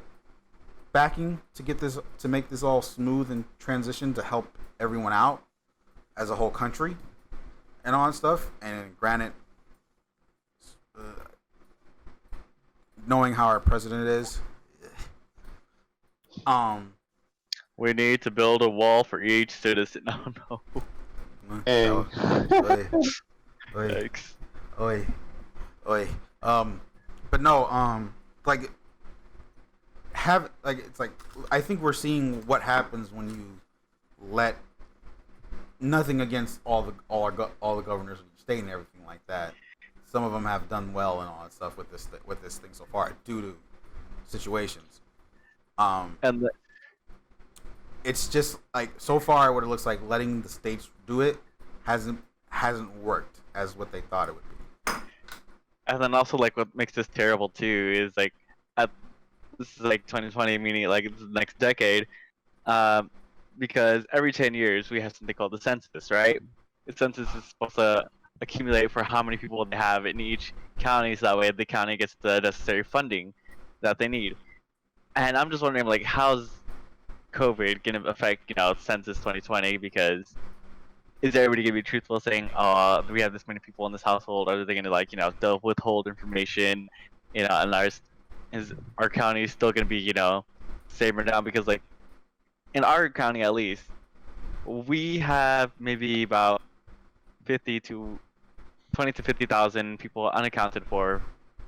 backing to make this all smooth and transition to help everyone out as a whole country and all that stuff. And granted, knowing how our president is, we need to build a wall for each citizen. No. Hey. But no, I think we're seeing what happens when you let nothing against all the governors of each state and everything like that, some of them have done well and all that stuff with this thing so far due to situations. And It's just like so far what it looks like letting the states do it hasn't worked as what they thought it would be. and then also like what makes this terrible too is like at this is like 2020, meaning like it's the next decade, because every 10 years we have something called the census, right? The census is supposed to accumulate for how many people they have in each county, so that way the county gets the necessary funding that they need. And I'm just wondering, like, how's COVID gonna affect, census 2020? Because is everybody gonna be truthful, saying, we have this many people in this household? Or are they gonna like, they'll withhold information, and is our county still gonna be, safer down? Because like in our county at least, we have maybe about 20 to 50,000 people unaccounted for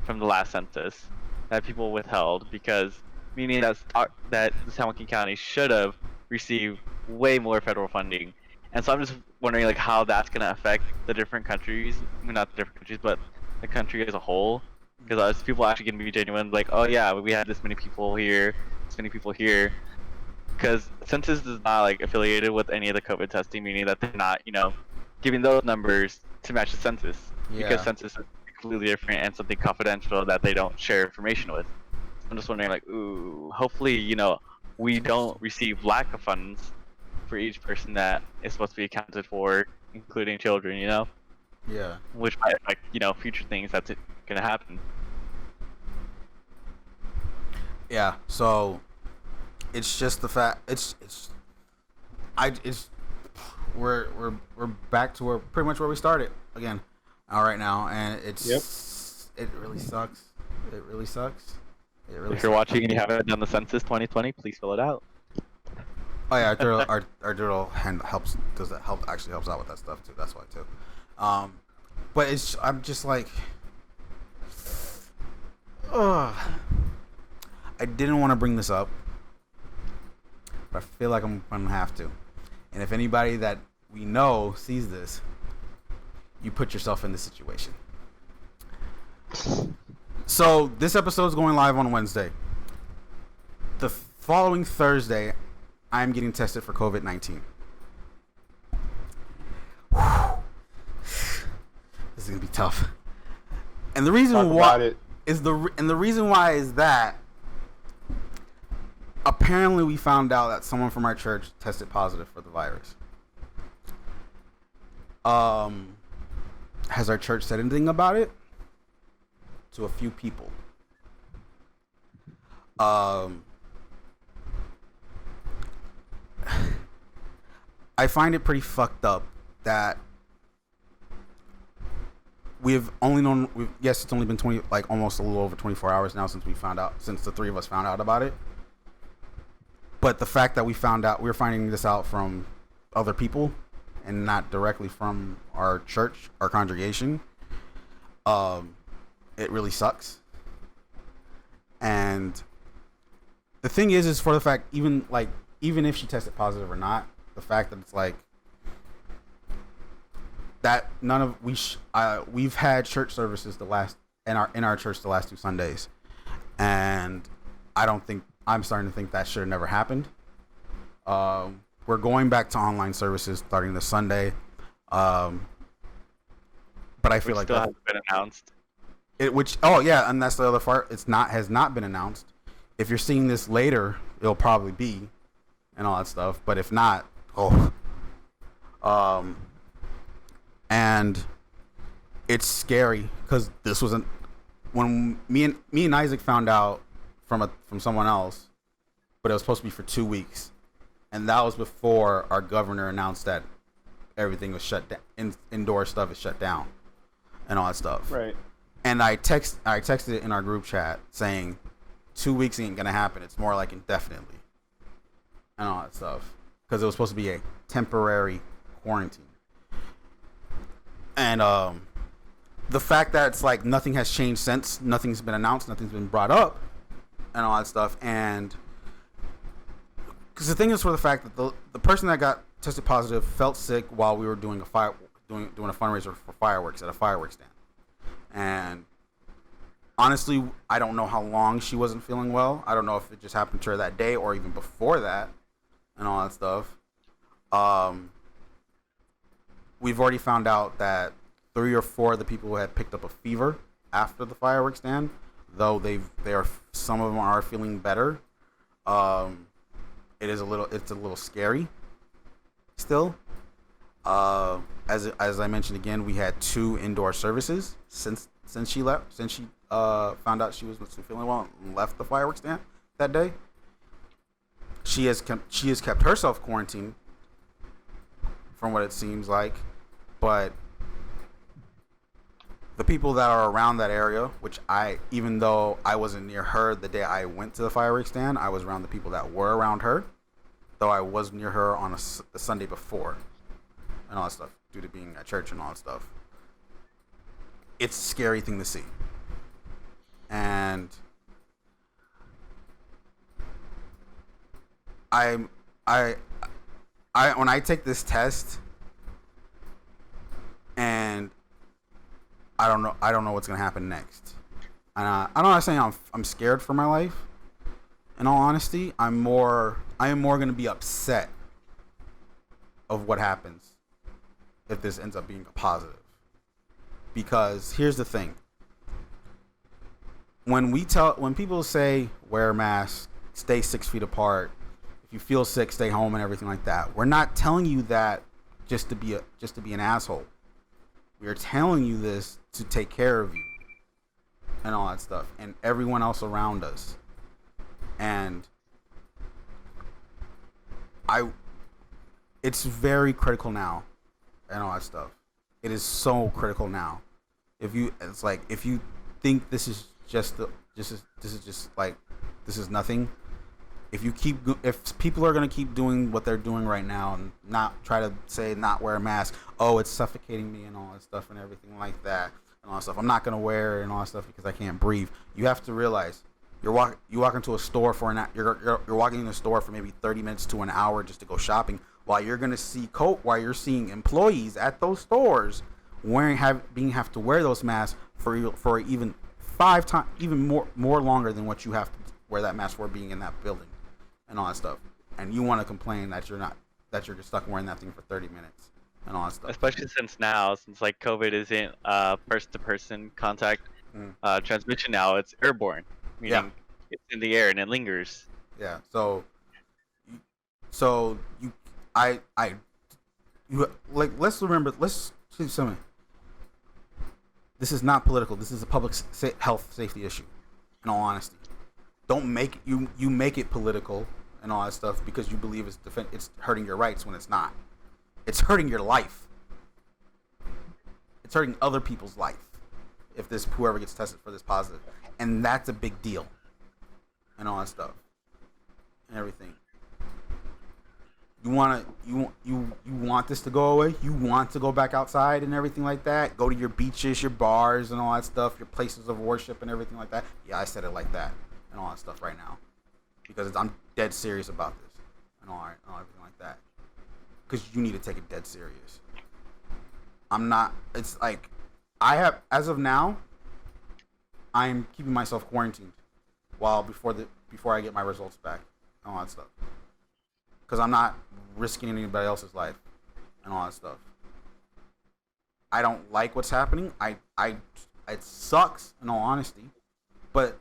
from the last census that people withheld, because meaning that the San Joaquin County should have received way more federal funding. And so I'm just wondering like how that's gonna affect the different countries. I mean, not the different countries, but the country as a whole. Because is people actually gonna be genuine, like, oh yeah, we had this many people here, this many people here. Because census is not like affiliated with any of the COVID testing, meaning that they're not, giving those numbers to match the census. Yeah. Because census is completely different and something confidential that they don't share information with. I'm just wondering, like, ooh, hopefully, we don't receive lack of funds for each person that is supposed to be accounted for, including children, Yeah. which might affect, future things that's gonna happen. Yeah. So it's just the fact we're back to pretty much where we started again right now, and it really sucks. It really sucks. If you're watching and you haven't done the census 2020, please fill it out. Oh yeah, Arturo helps out with that stuff too. That's why too. But I'm just like, ugh. I didn't want to bring this up, but I feel like I'm gonna have to. And if anybody that we know sees this, you put yourself in this situation. So this episode is going live on Wednesday. The following Thursday, I'm getting tested for COVID-19. This is gonna be tough. And the reason why is that apparently we found out that someone from our church tested positive for the virus. Has our church said anything about it? To a few people. I find it pretty fucked up that it's only been almost a little over 24 hours now since the three of us found out about it. But the fact that we're finding this out from other people and not directly from our church, our congregation, it really sucks. And the thing is for the fact, even if she tested positive or not, the fact that it's like that we've had church services in our church the last 2 Sundays, and I'm starting to think that should have never happened. We're going back to online services starting this Sunday, but I feel like still hasn't been announced. And that's the other part. Has not been announced. If you're seeing this later, it'll probably be, and all that stuff. But if not, and it's scary because this wasn't when me and Isaac found out from someone else, but it was supposed to be for 2 weeks, and that was before our governor announced that everything was shut down, indoor stuff is shut down, and all that stuff. Right. And I texted it in our group chat saying 2 weeks ain't gonna happen. It's more like indefinitely, and all that stuff, because it was supposed to be a temporary quarantine. And the fact that it's like nothing has changed since, nothing's been announced, nothing's been brought up, and all that stuff. And because the thing is, for the fact that the person that got tested positive felt sick while we were doing doing a fundraiser for fireworks at a fireworks stand. And honestly, I don't know how long she wasn't feeling well. I don't know if it just happened to her that day or even before that and all that stuff. We've already found out that 3 or 4 of the people who had picked up a fever after the fireworks stand, though some of them are feeling better. It's a little scary still. As I mentioned again, we had 2 indoor services since she left. Since she found out she was feeling well and left the fireworks stand that day. She has kept herself quarantined, from what it seems like, but the people that are around that area, which even though I wasn't near her the day I went to the fireworks stand, I was around the people that were around her, though I was near her on the Sunday before and all that stuff, due to being at church and all that stuff. It's a scary thing to see. And when I take this test, and I don't know what's gonna happen next. And I'm not saying I'm scared for my life. In all honesty, I am more gonna be upset of what happens if this ends up being a positive. Because here's the thing. When people say wear a mask, stay 6 feet apart, if you feel sick, stay home and everything like that, we're not telling you that just to be an asshole. We are telling you this to take care of you and all that stuff and everyone else around us. And it's very critical now and all that stuff. It is so critical now. If you think this is nothing, if people are going to keep doing what they're doing right now and not try to say not wear a mask, oh, it's suffocating me and all that stuff and everything like that and all that stuff, I'm not going to wear it and all that stuff because I can't breathe. You have to realize you walk into a store you're walking in the store for maybe 30 minutes to an hour just to go shopping, while you're going to while you're seeing employees at those stores have to wear those masks for even 5 times, even more longer than what you have to wear that mask for being in that building and all that stuff. And you want to complain that you're just stuck wearing that thing for 30 minutes and all that stuff. Especially since like COVID isn't person-to-person contact transmission now, it's airborne, meaning it's in the air and it lingers. Yeah. So let's remember. Let's see something. This is not political. This is a public health safety issue. In all honesty, don't make you make it political and all that stuff because you believe it's hurting your rights when it's not. It's hurting your life. It's hurting other people's life if whoever gets tested for this positive, and that's a big deal. And all that stuff and everything. You want this to go away? You want to go back outside and everything like that? Go to your beaches, your bars and all that stuff, your places of worship and everything like that? Yeah, I said it like that and all that stuff right now. Because I'm dead serious about this and all everything like that. Because you need to take it dead serious. I'm not, it's like, as of now, I'm keeping myself quarantined before I get my results back and all that stuff. Because I'm not risking anybody else's life and all that stuff. I don't like what's happening. It sucks in all honesty. But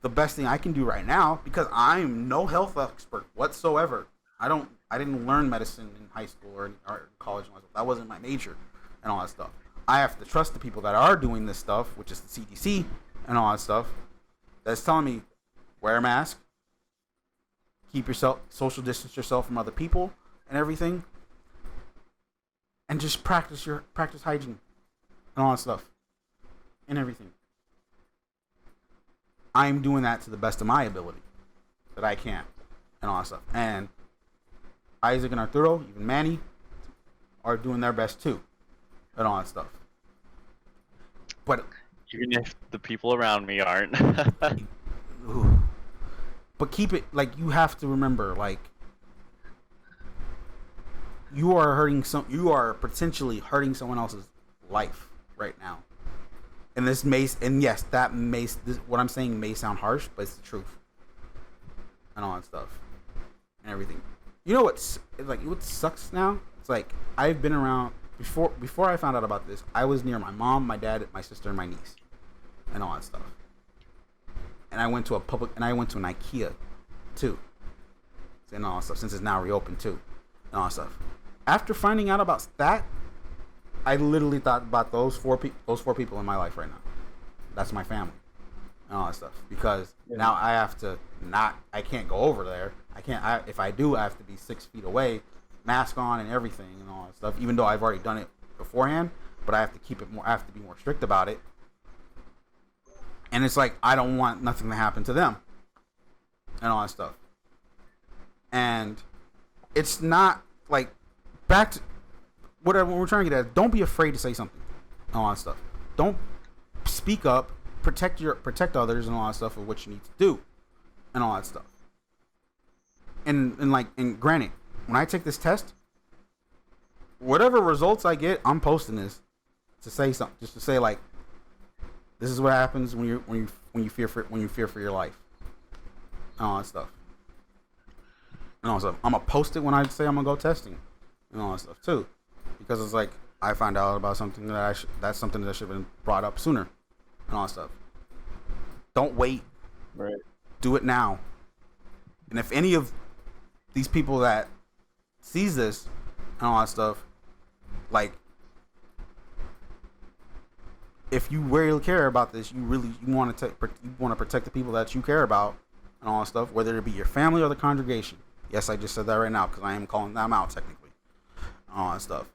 the best thing I can do right now, because I'm no health expert whatsoever. I didn't learn medicine in high school or college and all that. That wasn't my major and all that stuff. I have to trust the people that are doing this stuff, which is the CDC and all that stuff, that's telling me wear a mask, keep yourself, social distance yourself from other people and everything, and just practice hygiene and all that stuff and everything. I'm doing that to the best of my ability that I can and all that stuff. And Isaac and Arturo, even Manny, are doing their best too and all that stuff. But even if the people around me aren't. But keep it, like, you have to remember, like, you are hurting you are potentially hurting someone else's life right now. And this may, and yes, what I'm saying may sound harsh, but it's the truth. And all that stuff. And everything. You know what's, like, what sucks now? It's like, I've been around, before I found out about this, I was near my mom, my dad, my sister, and my niece. And all that stuff. And I went to an IKEA, too. And all that stuff, since it's now reopened, too. And all that stuff. After finding out about that, I literally thought about those four people in my life right now. That's my family. And all that stuff. Because now I have to I can't go over there. If I do, I have to be 6 feet away, mask on and everything and all that stuff, even though I've already done it beforehand, but I have to I have to be more strict about it. And it's like, I don't want nothing to happen to them and all that stuff. And it's not like, back to what we're trying to get at, don't be afraid to say something and all that stuff. Don't speak up, protect others and all that stuff of what you need to do and all that stuff. And granted, when I take this test, whatever results I get, I'm posting this to say something, just to say, like, this is what happens when you fear for your life and all that stuff. And all that stuff. I'm gonna post it when I say I'm gonna go testing and all that stuff too, because it's like, I find out about something that's something that should have been brought up sooner and all that stuff. Don't wait. Right. Do it now. And if any of these people that sees this and all that stuff, like, if you really care about this, you want to protect the people that you care about and all that stuff, whether it be your family or the congregation. Yes, I just said that right now because I am calling them out technically. All that stuff.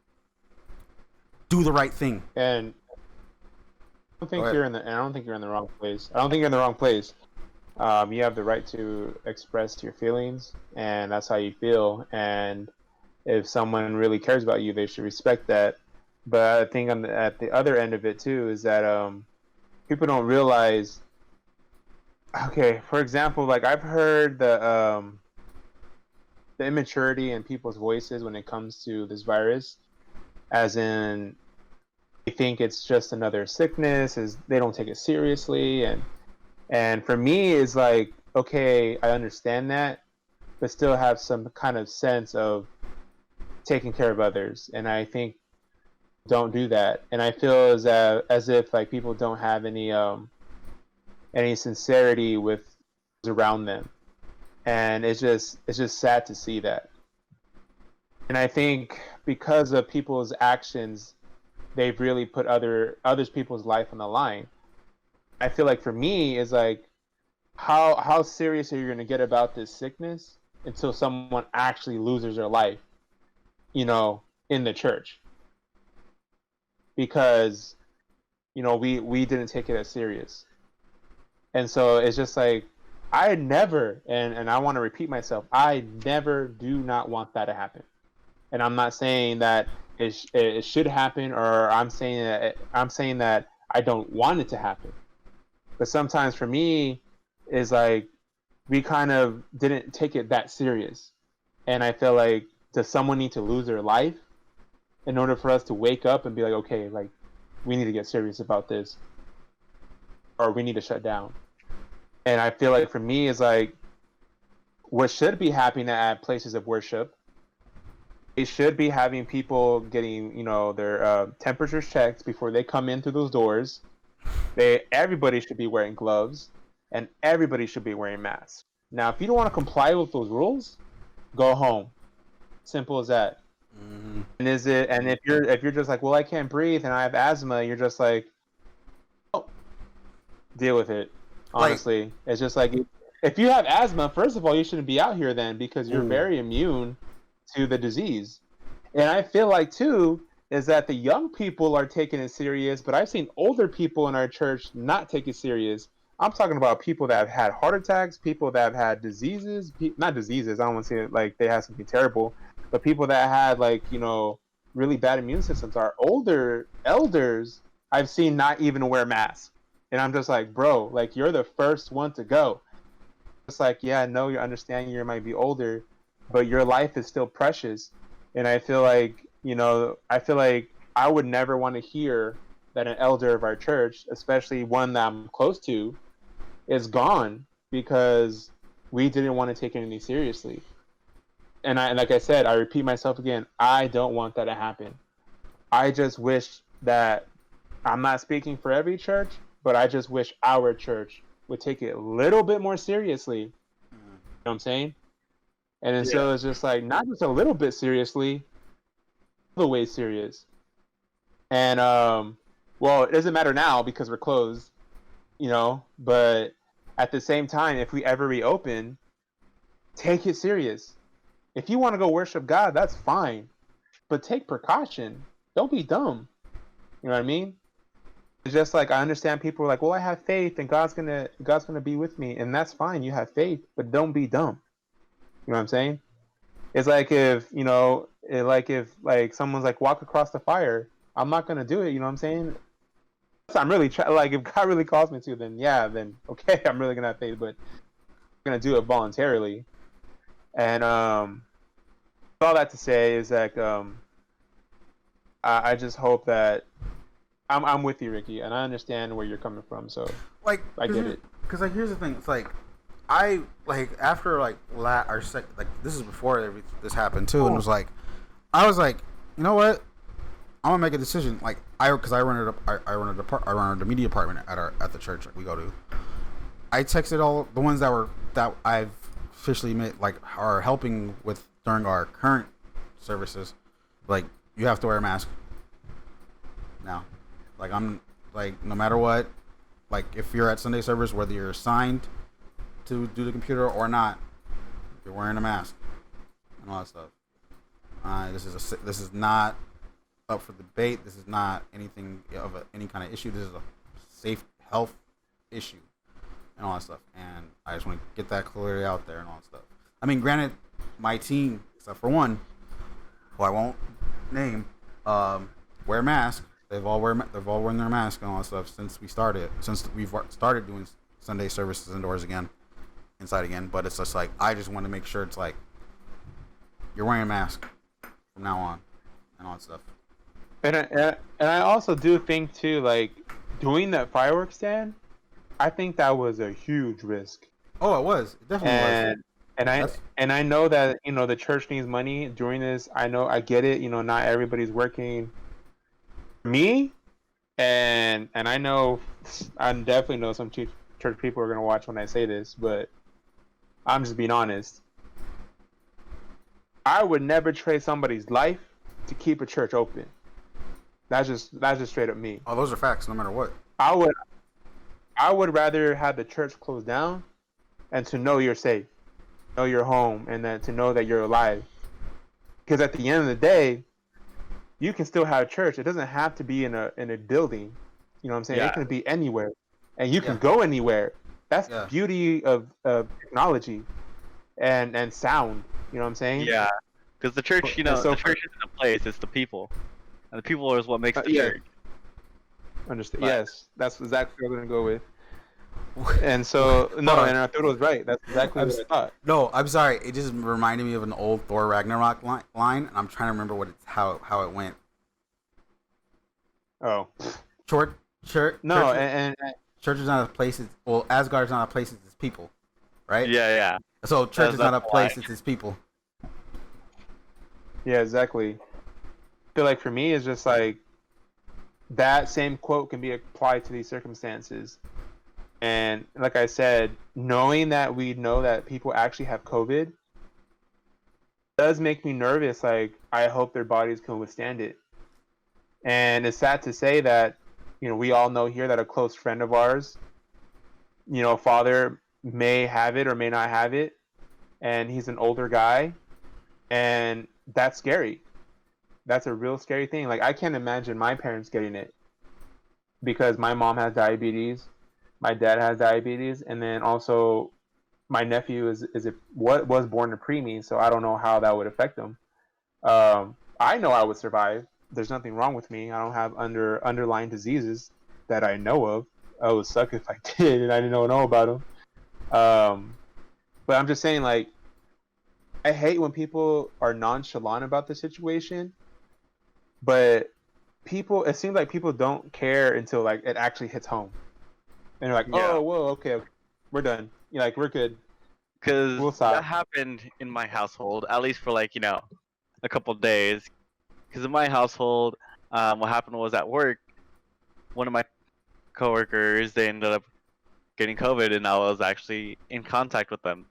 Do the right thing. And I don't think you're in the wrong place. I don't think you're in the wrong place. You have the right to express your feelings, and that's how you feel. And if someone really cares about you, they should respect that. But I think at the other end of it too is that people don't realize. Okay, for example, like, I've heard the immaturity in people's voices when it comes to this virus, as in, they think it's just another sickness, they don't take it seriously, and for me, it's like, okay, I understand that, but still have some kind of sense of taking care of others. And I think, don't do that. And I feel as if, like, people don't have any sincerity with those around them. And it's just sad to see that. And I think because of people's actions, they've really put others people's life on the line. I feel like, for me, is like, how serious are you going to get about this sickness until someone actually loses their life, in the church? Because, we didn't take it as serious. And so it's just like, I never, and I want to repeat myself, I never do not want that to happen. And I'm not saying that it should happen, or I'm saying that I don't want it to happen. But sometimes for me, is like, we kind of didn't take it that serious. And I feel like, does someone need to lose their life in order for us to wake up and be like, okay, like, we need to get serious about this, or we need to shut down? And I feel like, for me, is like, what should be happening at places of worship, it should be having people getting, their temperatures checked before they come in through those doors. Everybody should be wearing gloves, and everybody should be wearing masks. Now, if you don't want to comply with those rules, go home. Simple as that. Mm-hmm. And if you're just like, well, I can't breathe and I have asthma, you're just like, oh, deal with it. Honestly, it's just like, if you have asthma, first of all, you shouldn't be out here then, because you're very immune to the disease. And I feel like, too, is that the young people are taking it serious, but I've seen older people in our church not take it serious. I'm talking about people that have had heart attacks, people that have had diseases, not diseases, I don't want to say it like they had something terrible, but people that had, like, really bad immune systems. Our older elders, I've seen not even wear masks. And I'm just like, bro, like, you're the first one to go. It's like, yeah, I know you understand you might be older, but your life is still precious. And I feel like, I would never want to hear that an elder of our church, especially one that I'm close to, is gone because we didn't want to take anything seriously. And like I said, I repeat myself again, I don't want that to happen. I just wish that, I'm not speaking for every church, but I just wish our church would take it a little bit more seriously. You know what I'm saying? And then so it's just like, not just a little bit seriously, all the way serious. And well, it doesn't matter now because we're closed, but at the same time, if we ever reopen, take it serious. If you want to go worship God, that's fine, but take precaution. Don't be dumb. You know what I mean? It's just like, I understand people are like, well, I have faith and God's gonna be with me, and that's fine. You have faith, but don't be dumb. You know what I'm saying? It's like if like someone's like, walk across the fire, I'm not gonna do it. You know what I'm saying? So I'm really like, if God really calls me to, then okay, I'm really gonna have faith, but I'm gonna do it voluntarily. And all that to say is that I just hope that I'm with you, Ricky, and I understand where you're coming from. So like, I get it. Because like, here's the thing. It's like, I like after like this is before this happened too, and it was like, I was like, you know what? I'm gonna make a decision. Like because I run a media department at the church we go to. I texted all the ones that I've officially met, like, are helping with during our current services. Like, you have to wear a mask now. Like, I'm like, no matter what, like, if you're at Sunday service, whether you're assigned to do the computer or not, you're wearing a mask and all that stuff. This is not up for debate. This is not anything of any kind of issue. This is a safe health issue and all that stuff. And I just want to get that clearly out there and all that stuff. I mean, granted, my team, except for one, who I won't name, wear masks. They've all wearing their mask and all that stuff since we've started doing Sunday services indoors again, inside again. But it's just like, I just want to make sure it's like, you're wearing a mask from now on and all that stuff. And I also do think too, like, doing that fireworks stand, I think that was a huge risk. Oh, it was. It definitely was. And I know that, the church needs money during this. I get it. Not everybody's working. Me, and I know, I definitely know some church people are gonna watch when I say this, but I'm just being honest. I would never trade somebody's life to keep a church open. That's just straight up me. Oh, those are facts. No matter what. I would rather have the church closed down, and to know you're safe, know you're home, and then to know that you're alive. Because at the end of the day, you can still have church. It doesn't have to be in a building. You know what I'm saying? Yeah. It can be anywhere, and you can go anywhere. That's the beauty of technology and sound. You know what I'm saying? Yeah, because the church, So the church isn't a place; it's the people, and the people is what makes the church. Understand? But, yes, that's exactly what I'm gonna go with. And so and Arturo was right. That's exactly what I thought. No, I'm sorry. It just reminded me of an old Thor Ragnarok line, and I'm trying to remember how it went. Oh, Church. no, Church is not a place. Asgard is not a place. It's its people, right? Yeah. So church is not a place. It's its people. yeah, exactly. I feel like for me, it's just like that same quote can be applied to these circumstances. And like I said, knowing that we know that people actually have COVID does make me nervous. Like, I hope their bodies can withstand it. And it's sad to say that, we all know here that a close friend of ours, father may have it or may not have it. And he's an older guy. And that's scary. That's a real scary thing. Like, I can't imagine my parents getting it because my mom has diabetes. My dad has diabetes, and then also my nephew was born a preemie, so I don't know how that would affect him. I know I would survive. There's nothing wrong with me. I don't have underlying diseases that I know of. I would suck if I did and I didn't know about them. But I'm just saying, like, I hate when people are nonchalant about the situation, but it seems like people don't care until like it actually hits home, and they're like, Yeah. oh, whoa, okay, we're done. Like we're good. Because We'll that stop. happened in my household, at least for like, a couple days. Because in my household, what happened was at work, one of my coworkers, they ended up getting COVID, and I was actually in contact with them.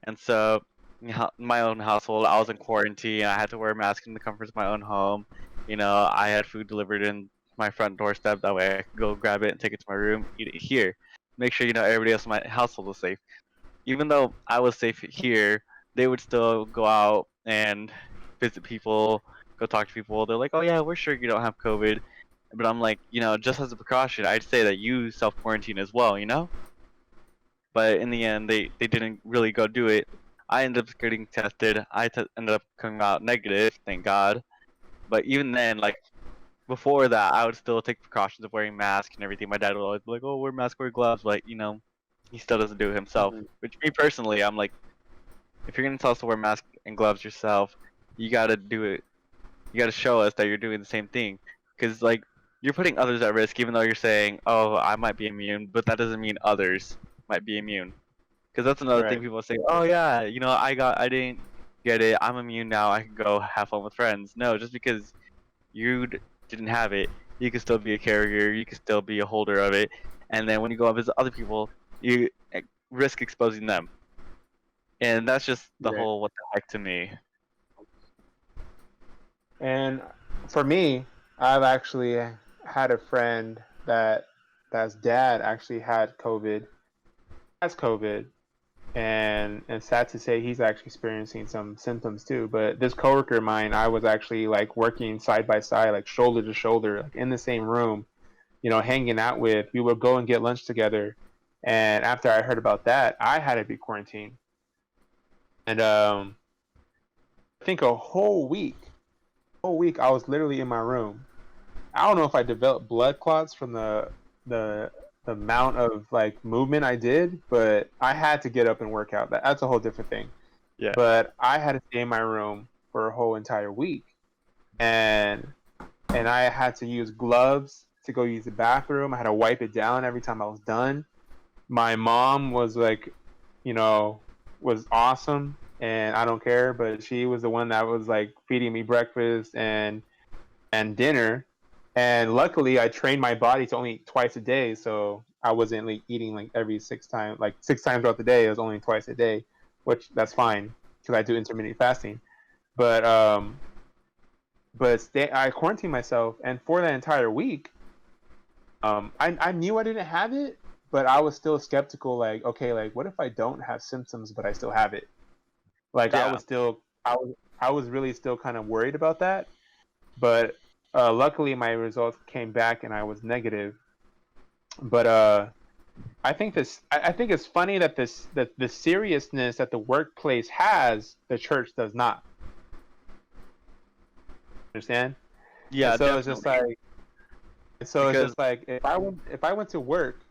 And so, in my own household, I was in quarantine. I had to wear a mask in the comfort of my own home. I had food delivered in my front doorstep. That way I could go grab it and take it to my room, eat it here. Make sure, everybody else in my household was safe. Even though I was safe here, they would still go out and visit people, go talk to people. They're like, oh, yeah, we're sure you don't have COVID. But I'm like, just as a precaution, I'd say that you self quarantine as well. But in the end, they didn't really go do it. I ended up getting tested. Ended up coming out negative, thank God. But even then, like before that, I would still take precautions of wearing masks and everything. My dad would always be like, "Oh, wear mask, wear gloves," but he still doesn't do it himself. Mhm. Which me personally, I'm like, if you're gonna tell us to wear mask and gloves yourself, you gotta do it. You gotta show us that you're doing the same thing, because like you're putting others at risk, even though you're saying, "Oh, I might be immune," but that doesn't mean others might be immune. Because that's another thing Right. people say. Oh yeah, I didn't get it. I'm immune now. I can go have fun with friends. No, just because you didn't have it, you can still be a carrier. You can still be a holder of it. And then when you go and visit other people, you risk exposing them. And that's just the Right. whole what the heck to me. And for me, I've actually had a friend that's dad actually had COVID, has COVID, and sad to say he's actually experiencing some symptoms too. But this coworker of mine, I was actually like working side by side, like shoulder to shoulder, like in the same room, hanging out with. We would go and get lunch together. And after I heard about that, I had to be quarantined. And I think a whole week I was literally in my room. I don't know if I developed blood clots from the the amount of like movement I did, but I had to get up and work out. That's a whole different thing. Yeah. But I had to stay in my room for a whole entire week, and I had to use gloves to go use the bathroom. I had to wipe it down every time I was done. My mom was like, you know, was awesome, and I don't care, but she was the one that was like feeding me breakfast and dinner. And luckily, I trained my body to only eat twice a day, so I wasn't like eating like every 6 times, like 6 times throughout the day. It was only twice a day, which that's fine because I do intermittent fasting. But I quarantined myself, and for that entire week, I knew I didn't have it, but I was still skeptical. Like, okay, like what if I don't have symptoms, but I still have it? Like, Yeah. I was really still kind of worried about that. But luckily, my results came back, and I was negative. But I think it's funny that that the seriousness that the workplace has, the church does not. Understand? And Yeah, so it's just definitely. like it's Because just like if I went to work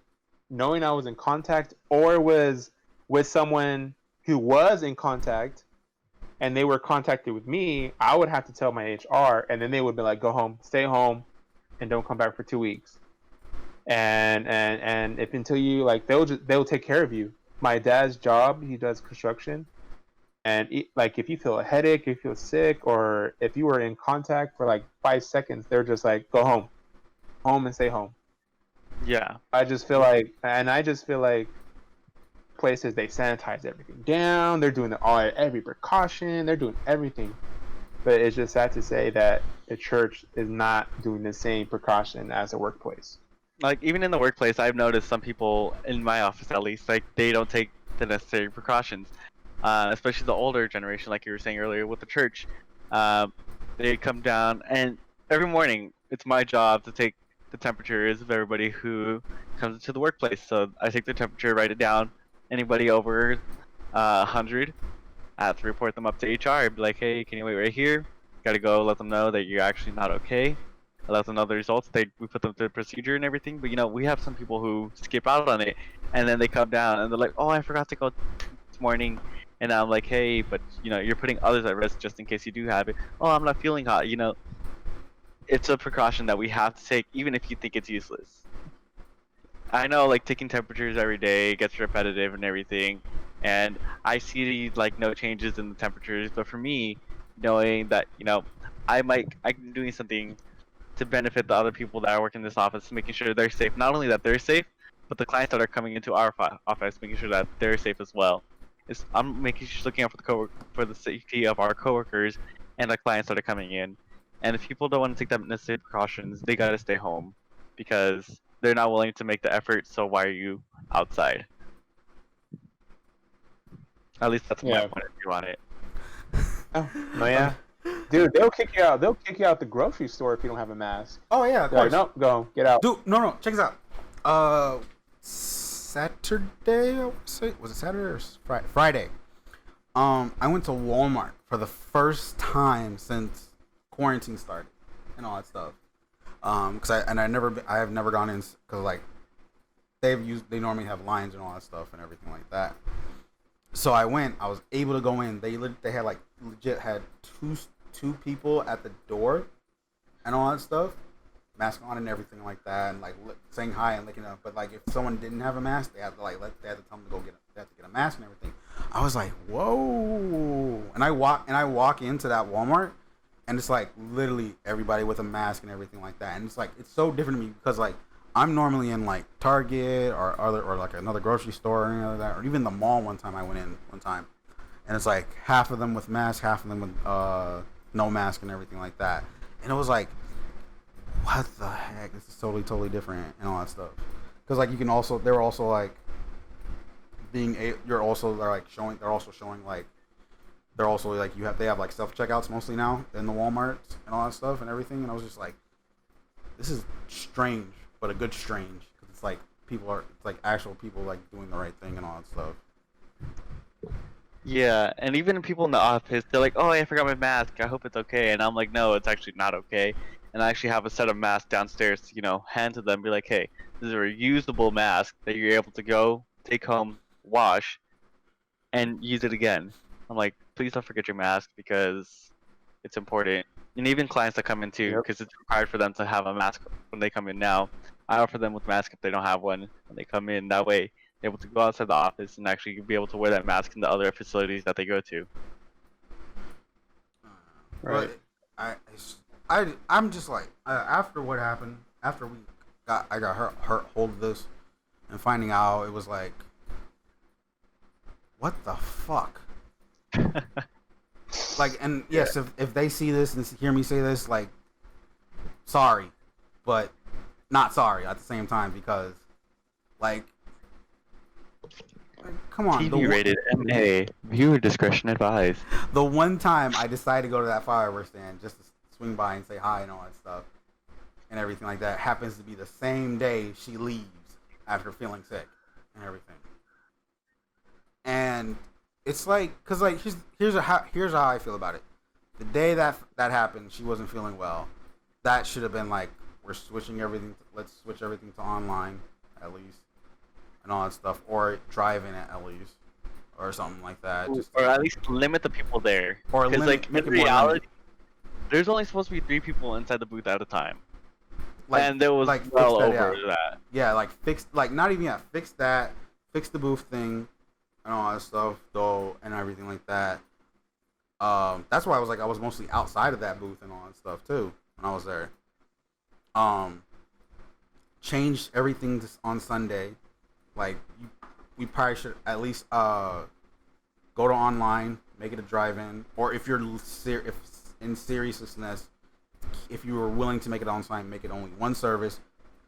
knowing I was in contact or was with someone who was in contact and they were contacted with me, I would have to tell my HR, and then they would be like, "Go home, stay home, and don't come back for 2 weeks." And if until you like, they'll take care of you. My dad's job, he does construction, and like if you feel a headache, if you feel sick, or if you were in contact for like 5 seconds, they're just like, "Go home, home, and stay home." yeah, I just feel like places they sanitize everything down. They're doing every precaution. They're doing everything, but it's just sad to say that the church is not doing the same precaution as a workplace. like even in the workplace, I've noticed some people in my office at least, like they don't take the necessary precautions. Especially the older generation, like you were saying earlier with the church. Uh, they come down, and every morning it's my job to take the temperatures of everybody who comes into the workplace. So I take the temperature, write it down. Anybody over 100, I have to report them up to HR. Be like, hey, can you wait right here? Got to go let them know that you're actually not okay. I let them know the results. We put them through the procedure and everything. But we have some people who skip out on it, and then they come down and they're like, oh, I forgot to go this morning, And I'm like, hey, but you're putting others at risk just in case you do have it. Oh, I'm not feeling hot. It's a precaution that we have to take, even if you think it's useless. I know, like, taking temperatures every day gets repetitive and everything, and I see like no changes in the temperatures. But for me, knowing that I'm doing something to benefit the other people that work in this office, making sure they're safe. Not only that they're safe, but the clients that are coming into our office, making sure that they're safe as well. I'm looking out for the safety of our coworkers and the clients that are coming in. And if people don't want to take that necessary precautions, they gotta stay home because they're not willing to make the effort. So why are you outside? At least that's my Yeah. point of view on it. Oh, no, yeah. Dude, they'll kick you out. They'll kick you out the grocery store if you don't have a mask. Oh yeah, of They're course. like, nope, go, get out. Dude, no, check this out. Saturday, I would say, was it Saturday or Friday? I went to Walmart for the first time since quarantine started and all that stuff. Cause I have never gone in because like they normally have lines and all that stuff and everything like that. So I went. I was able to go in. They had like legit had two people at the door and all that stuff, mask on and everything like that, and like saying hi and licking up. But like if someone didn't have a mask, they had to tell them to go get a mask and everything. I was like, whoa! And I walk into that Walmart, and it's like literally everybody with a mask and everything like that. And it's like it's so different to me because like I'm normally in like Target or like another grocery store or anything like that, or even the mall. One time I went in and it's like half of them with masks, half of them with no mask and everything like that. And it was like, what the heck? This is totally different and all that stuff. Because like they're also like they're also showing like they have like self checkouts mostly now in the Walmarts and all that stuff and everything. And I was just like, this is strange, but a good strange, because it's like it's like actual people like doing the right thing and all that stuff. Yeah, and even people in the office, they're like, "Oh, I forgot my mask. I hope it's okay." And I'm like, "No, it's actually not okay." And I actually have a set of masks downstairs, hand to them, be like, "Hey, this is a reusable mask that you're able to go take home, wash, and use it again." I'm like, please don't forget your mask because it's important. And even clients that come in too, Yep. because it's required for them to have a mask when they come in now. I offer them with mask if they don't have one when they come in. That way, they're able to go outside the office and actually be able to wear that mask in the other facilities that they go to. Right. But I'm just like after what happened, after I got hurt hold of this and finding out, it was like, what the fuck? Like, and yes, if they see this and hear me say this, like, sorry, but not sorry at the same time, because like come on, TV rated MA. Viewer discretion advised. The one time I decided to go to that fireworks stand just to swing by and say hi and all that stuff and everything like that happens to be the same day she leaves after feeling sick and everything. And it's like, cause like here's how I feel about it. The day that happened, she wasn't feeling well. That should have been like, let's switch everything to online at least and all that stuff, or drive-in at least, or something like that. Or at least limit the people there. Or because like make in it more reality, there's only supposed to be 3 people inside the booth at a time. like, and there was like well fix that, over that. Yeah, like not even yet. Fix that. Fix the booth thing and all that stuff though, and everything like that. That's why I was mostly outside of that booth and all that stuff too when I was there. Changed everything on Sunday. Like we probably should at least go to online, make it a drive-in, or if you're if in seriousness, if you were willing to make it on site, make it only one service,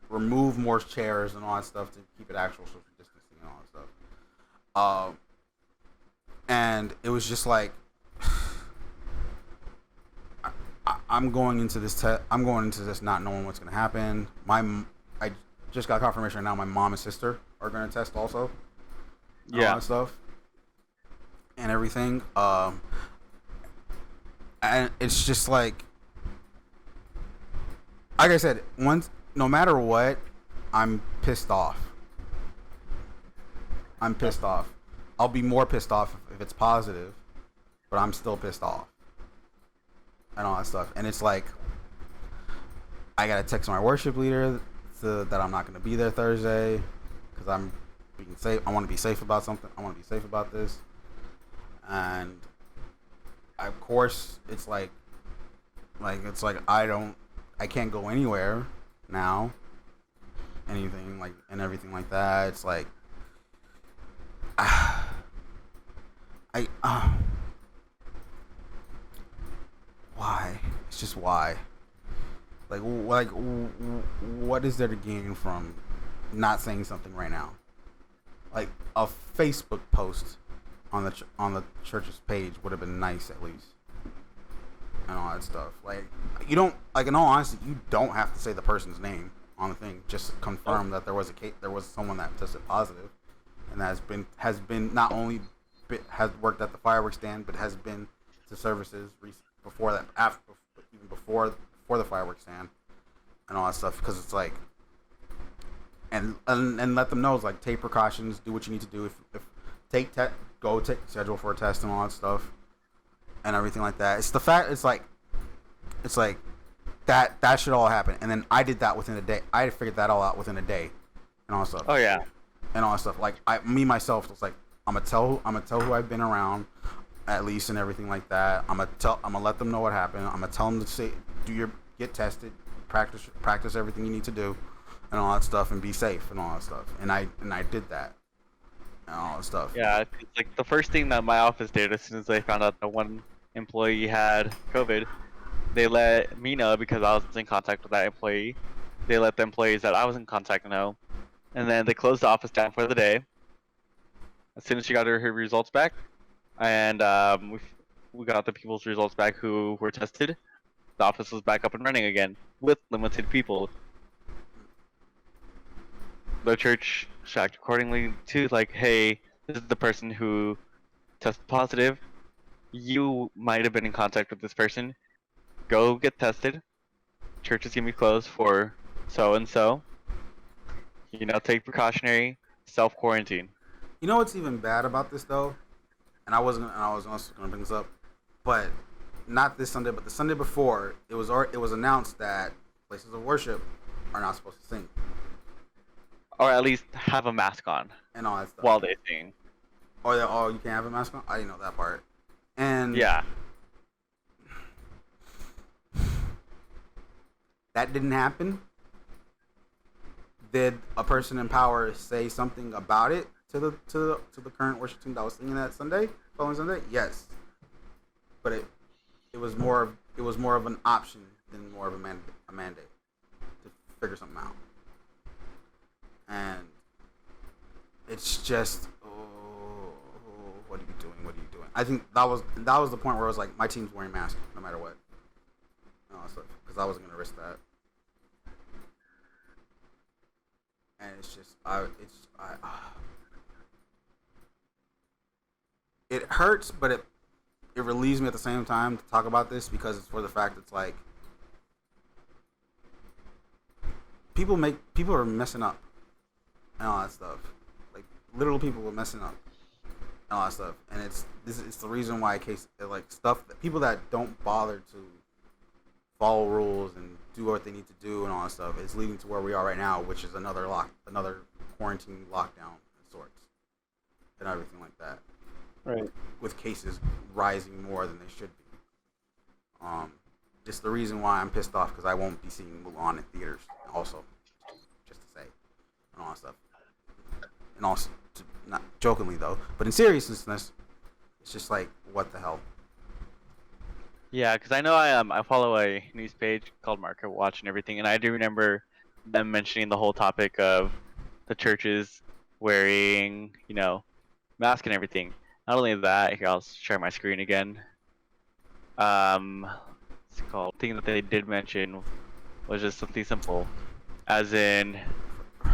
remove more chairs and all that stuff to keep it actual social distancing and all that stuff. And it was just like, I'm going into this not knowing what's gonna happen. I just got confirmation right now. My mom and sister are gonna test also. And all that stuff and everything. And it's just like I said, no matter what, I'm pissed off. I'll be more pissed off if if it's positive, but I'm still pissed off and all that stuff. And it's like I gotta text my worship leader that I'm not gonna be there Thursday because I'm being safe. I want to be safe about something. I want to be safe about this. And of course, it's like I can't go anywhere now. Anything like and everything like that. It's like why? It's just why. Like what is there to gain from not saying something right now? Like a Facebook post on the church's page would have been nice at least, and all that stuff. Like you don't like in all honesty, you don't have to say the person's name on the thing. Just confirm that there was a case, there was someone that tested positive, and that has been not only has worked at the fireworks stand, but has been to services before that, even before the fireworks stand, and all that stuff. Because it's like, and let them know it's like take precautions, do what you need to do. If go schedule for a test and all that stuff, and everything like that. It's the fact. It's like that should all happen. And then I did that within a day. I figured that all out within a day, and all that stuff. Oh yeah. And all that stuff. Like myself was like, I'm gonna tell who I've been around, at least, and everything like that. I'm gonna let them know what happened. I'm gonna tell them to get tested, practice everything you need to do, and all that stuff, and be safe and all that stuff. And I did that, and all that stuff. Yeah, like the first thing that my office did as soon as they found out that one employee had COVID, they let me know because I was in contact with that employee. They let the employees that I was in contact know, and then they closed the office down for the day. As soon as she got her results back, and we got the people's results back who were tested, the office was back up and running again with limited people. The church acted accordingly to like, hey, this is the person who tested positive. You might have been in contact with this person. Go get tested. Church is gonna be closed for so and so. You know, take precautionary self-quarantine. You know what's even bad about this though, and I was also gonna bring this up, but not this Sunday, but the Sunday before, it was announced that places of worship are not supposed to sing, or at least have a mask on and all that stuff while they sing. Oh, you can't have a mask on. I didn't know that part. And yeah, that didn't happen. Did a person in power say something about it to the current worship team that was singing that following Sunday? Yes, but it was more of an option than more of a mandate to figure something out. And it's just, what are you doing? What are you doing? I think that was the point where it was like, my team's wearing masks no matter what. Because I wasn't gonna risk that. And it's just, it hurts, but it relieves me at the same time to talk about this, because it's for the fact it's like people are messing up and all that stuff. Like literal people are messing up and all that stuff. And it's the reason why people that don't bother to follow rules and do what they need to do and all that stuff, it's leading to where we are right now, which is another quarantine lockdown of sorts and everything like that. Right. With cases rising more than they should be. It's the reason why I'm pissed off, because I won't be seeing Mulan in theaters also, just to say, and all that stuff. And also, not jokingly though, but in seriousness, it's just like, what the hell? yeah, because I know I follow a news page called Market Watch and everything, and I do remember them mentioning the whole topic of the churches wearing, mask and everything. Not only that, here I'll share my screen again. It's called. Thing that they did mention was just something simple, as in.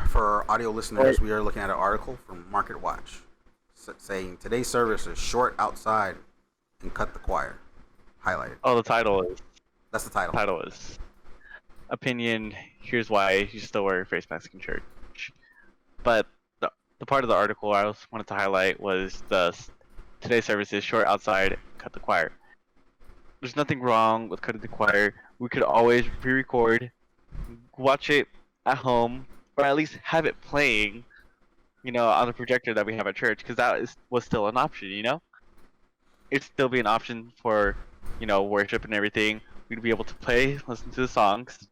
For our audio listeners, we are looking at an article from Market Watch saying today's service is short outside and cut the choir. Highlighted. Oh, the title is. That's the title. The title is. Opinion. Here's why you still wear your face mask in church. But the part of the article I wanted to highlight was the today's service is short outside, cut the choir. There's nothing wrong with cutting the choir. We could always re-record, watch it at home, or at least have it playing, on the projector that we have at church, because was still an option, It'd still be an option for, worship and everything. We'd be able to play, listen to the songs,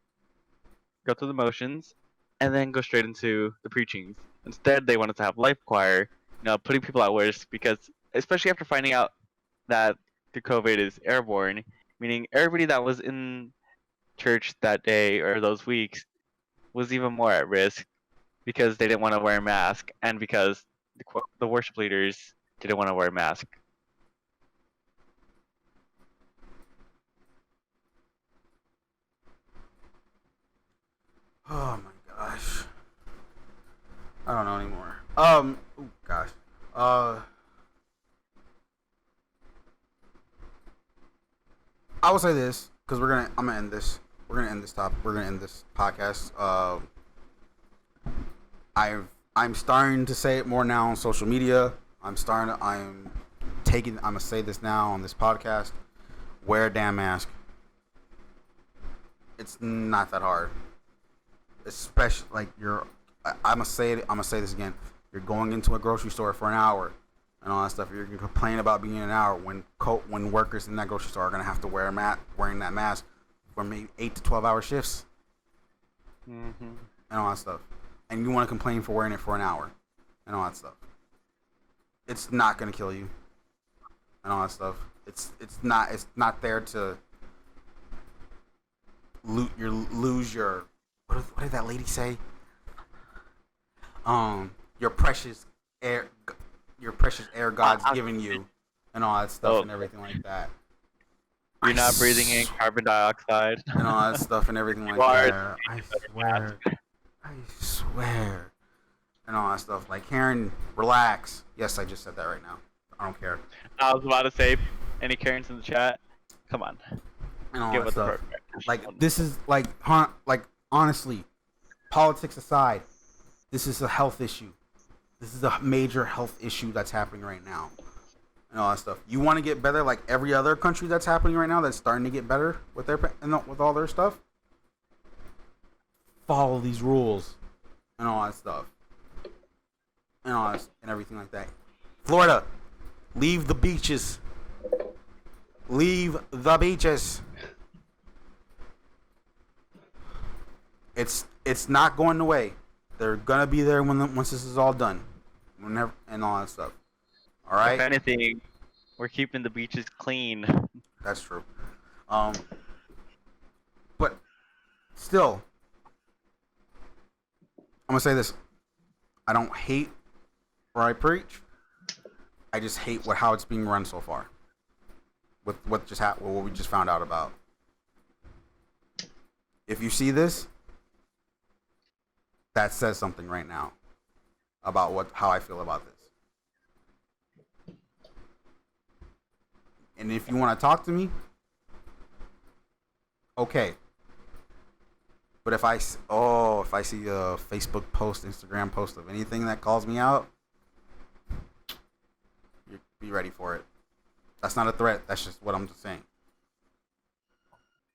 go through the motions, and then go straight into the preachings. Instead, they wanted to have live choir, putting people at risk, because especially after finding out that the COVID is airborne, meaning everybody that was in church that day or those weeks was even more at risk because they didn't want to wear a mask and because the worship leaders didn't want to wear a mask. Oh my gosh. I don't know anymore. Oh gosh. I will say this because I'm gonna end this. We're gonna end this topic. We're gonna end this podcast. I'm starting to say it more now on social media. I'm gonna say this now on this podcast. Wear a damn mask. It's not that hard. Especially like I'm gonna say this again. You're going into a grocery store for an hour and all that stuff. You're gonna complain about being in an hour when workers in that grocery store are gonna have to wearing that mask for maybe 8 to 12 hour shifts. Mm-hmm. And all that stuff. And you want to complain for wearing it for an hour and all that stuff. It's not gonna kill you and all that stuff. It's not there to lose your what did that lady say? Your precious air God's given you and all that stuff and everything like that. You're not breathing in carbon dioxide and all that stuff and everything like that. I swear. And all that stuff. Like, Karen, relax. Yes, I just said that right now. I don't care. I was about to say, any Karens in the chat? Come on. And all that stuff. Like, this is, like, honestly, politics aside, this is a health issue. This is a major health issue that's happening right now. And all that stuff. You want to get better like every other country that's happening right now that's starting to get better with with all their stuff? Follow these rules and all that stuff and everything like that. Florida, leave the beaches. Leave the beaches. It's not going away. They're gonna be there once this is all done, whenever and all that stuff. All right. If anything, we're keeping the beaches clean. That's true. But still, I'm gonna say this: I don't hate where I preach. I just hate how it's being run so far. With what we just found out about. If you see this, that says something right now about how I feel about this. And if you want to talk to me, okay. But if I see a Facebook post, Instagram post of anything that calls me out, you be ready for it. That's not a threat. That's just what I'm just saying.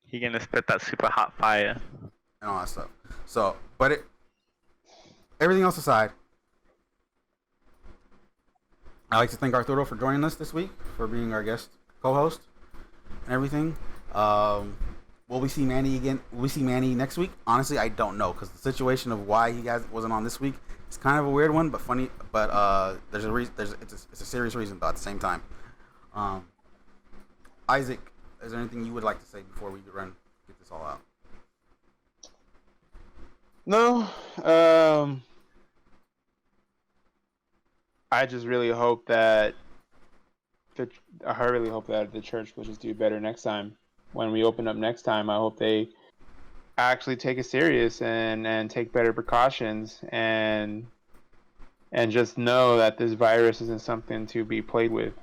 He gonna spit that super hot fire and all that stuff. So, but everything else aside, I'd like to thank Arturo for joining us this week, for being our guest co-host and everything. Will we see Manny again? Will we see Manny next week? Honestly, I don't know, because the situation of why he wasn't on this week is kind of a weird one, but funny. But there's a reason. It's a serious reason, though. At the same time, Isaac, is there anything you would like to say before we get this all out? No. I just really hope that the church will just do better next time. When we open up next time, I hope they actually take it serious and take better precautions and just know that this virus isn't something to be played with,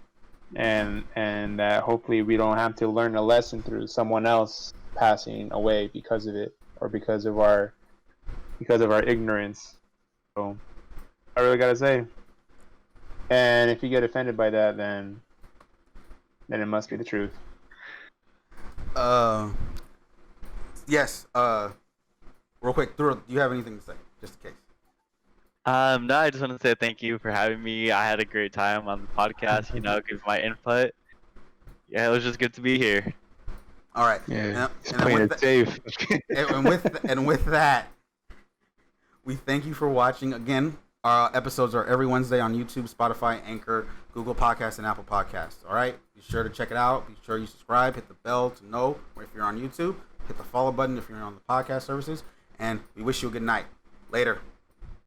and that hopefully we don't have to learn a lesson through someone else passing away because of it or because of our ignorance. So I really gotta say. And if you get offended by that, then it must be the truth. Yes. Real quick, Arturo, do you have anything to say, just in case? No, I just want to say thank you for having me. I had a great time on the podcast. Give my input. Yeah, it was just good to be here. All right. Yeah, And then with safe. and with that, we thank you for watching. Again, our episodes are every Wednesday on YouTube, Spotify, Anchor, Google Podcasts, and Apple Podcasts. All right. Be sure to check it out. Be sure you subscribe. Hit the bell to know if you're on YouTube. Hit the follow button if you're on the podcast services. And we wish you a good night. Later.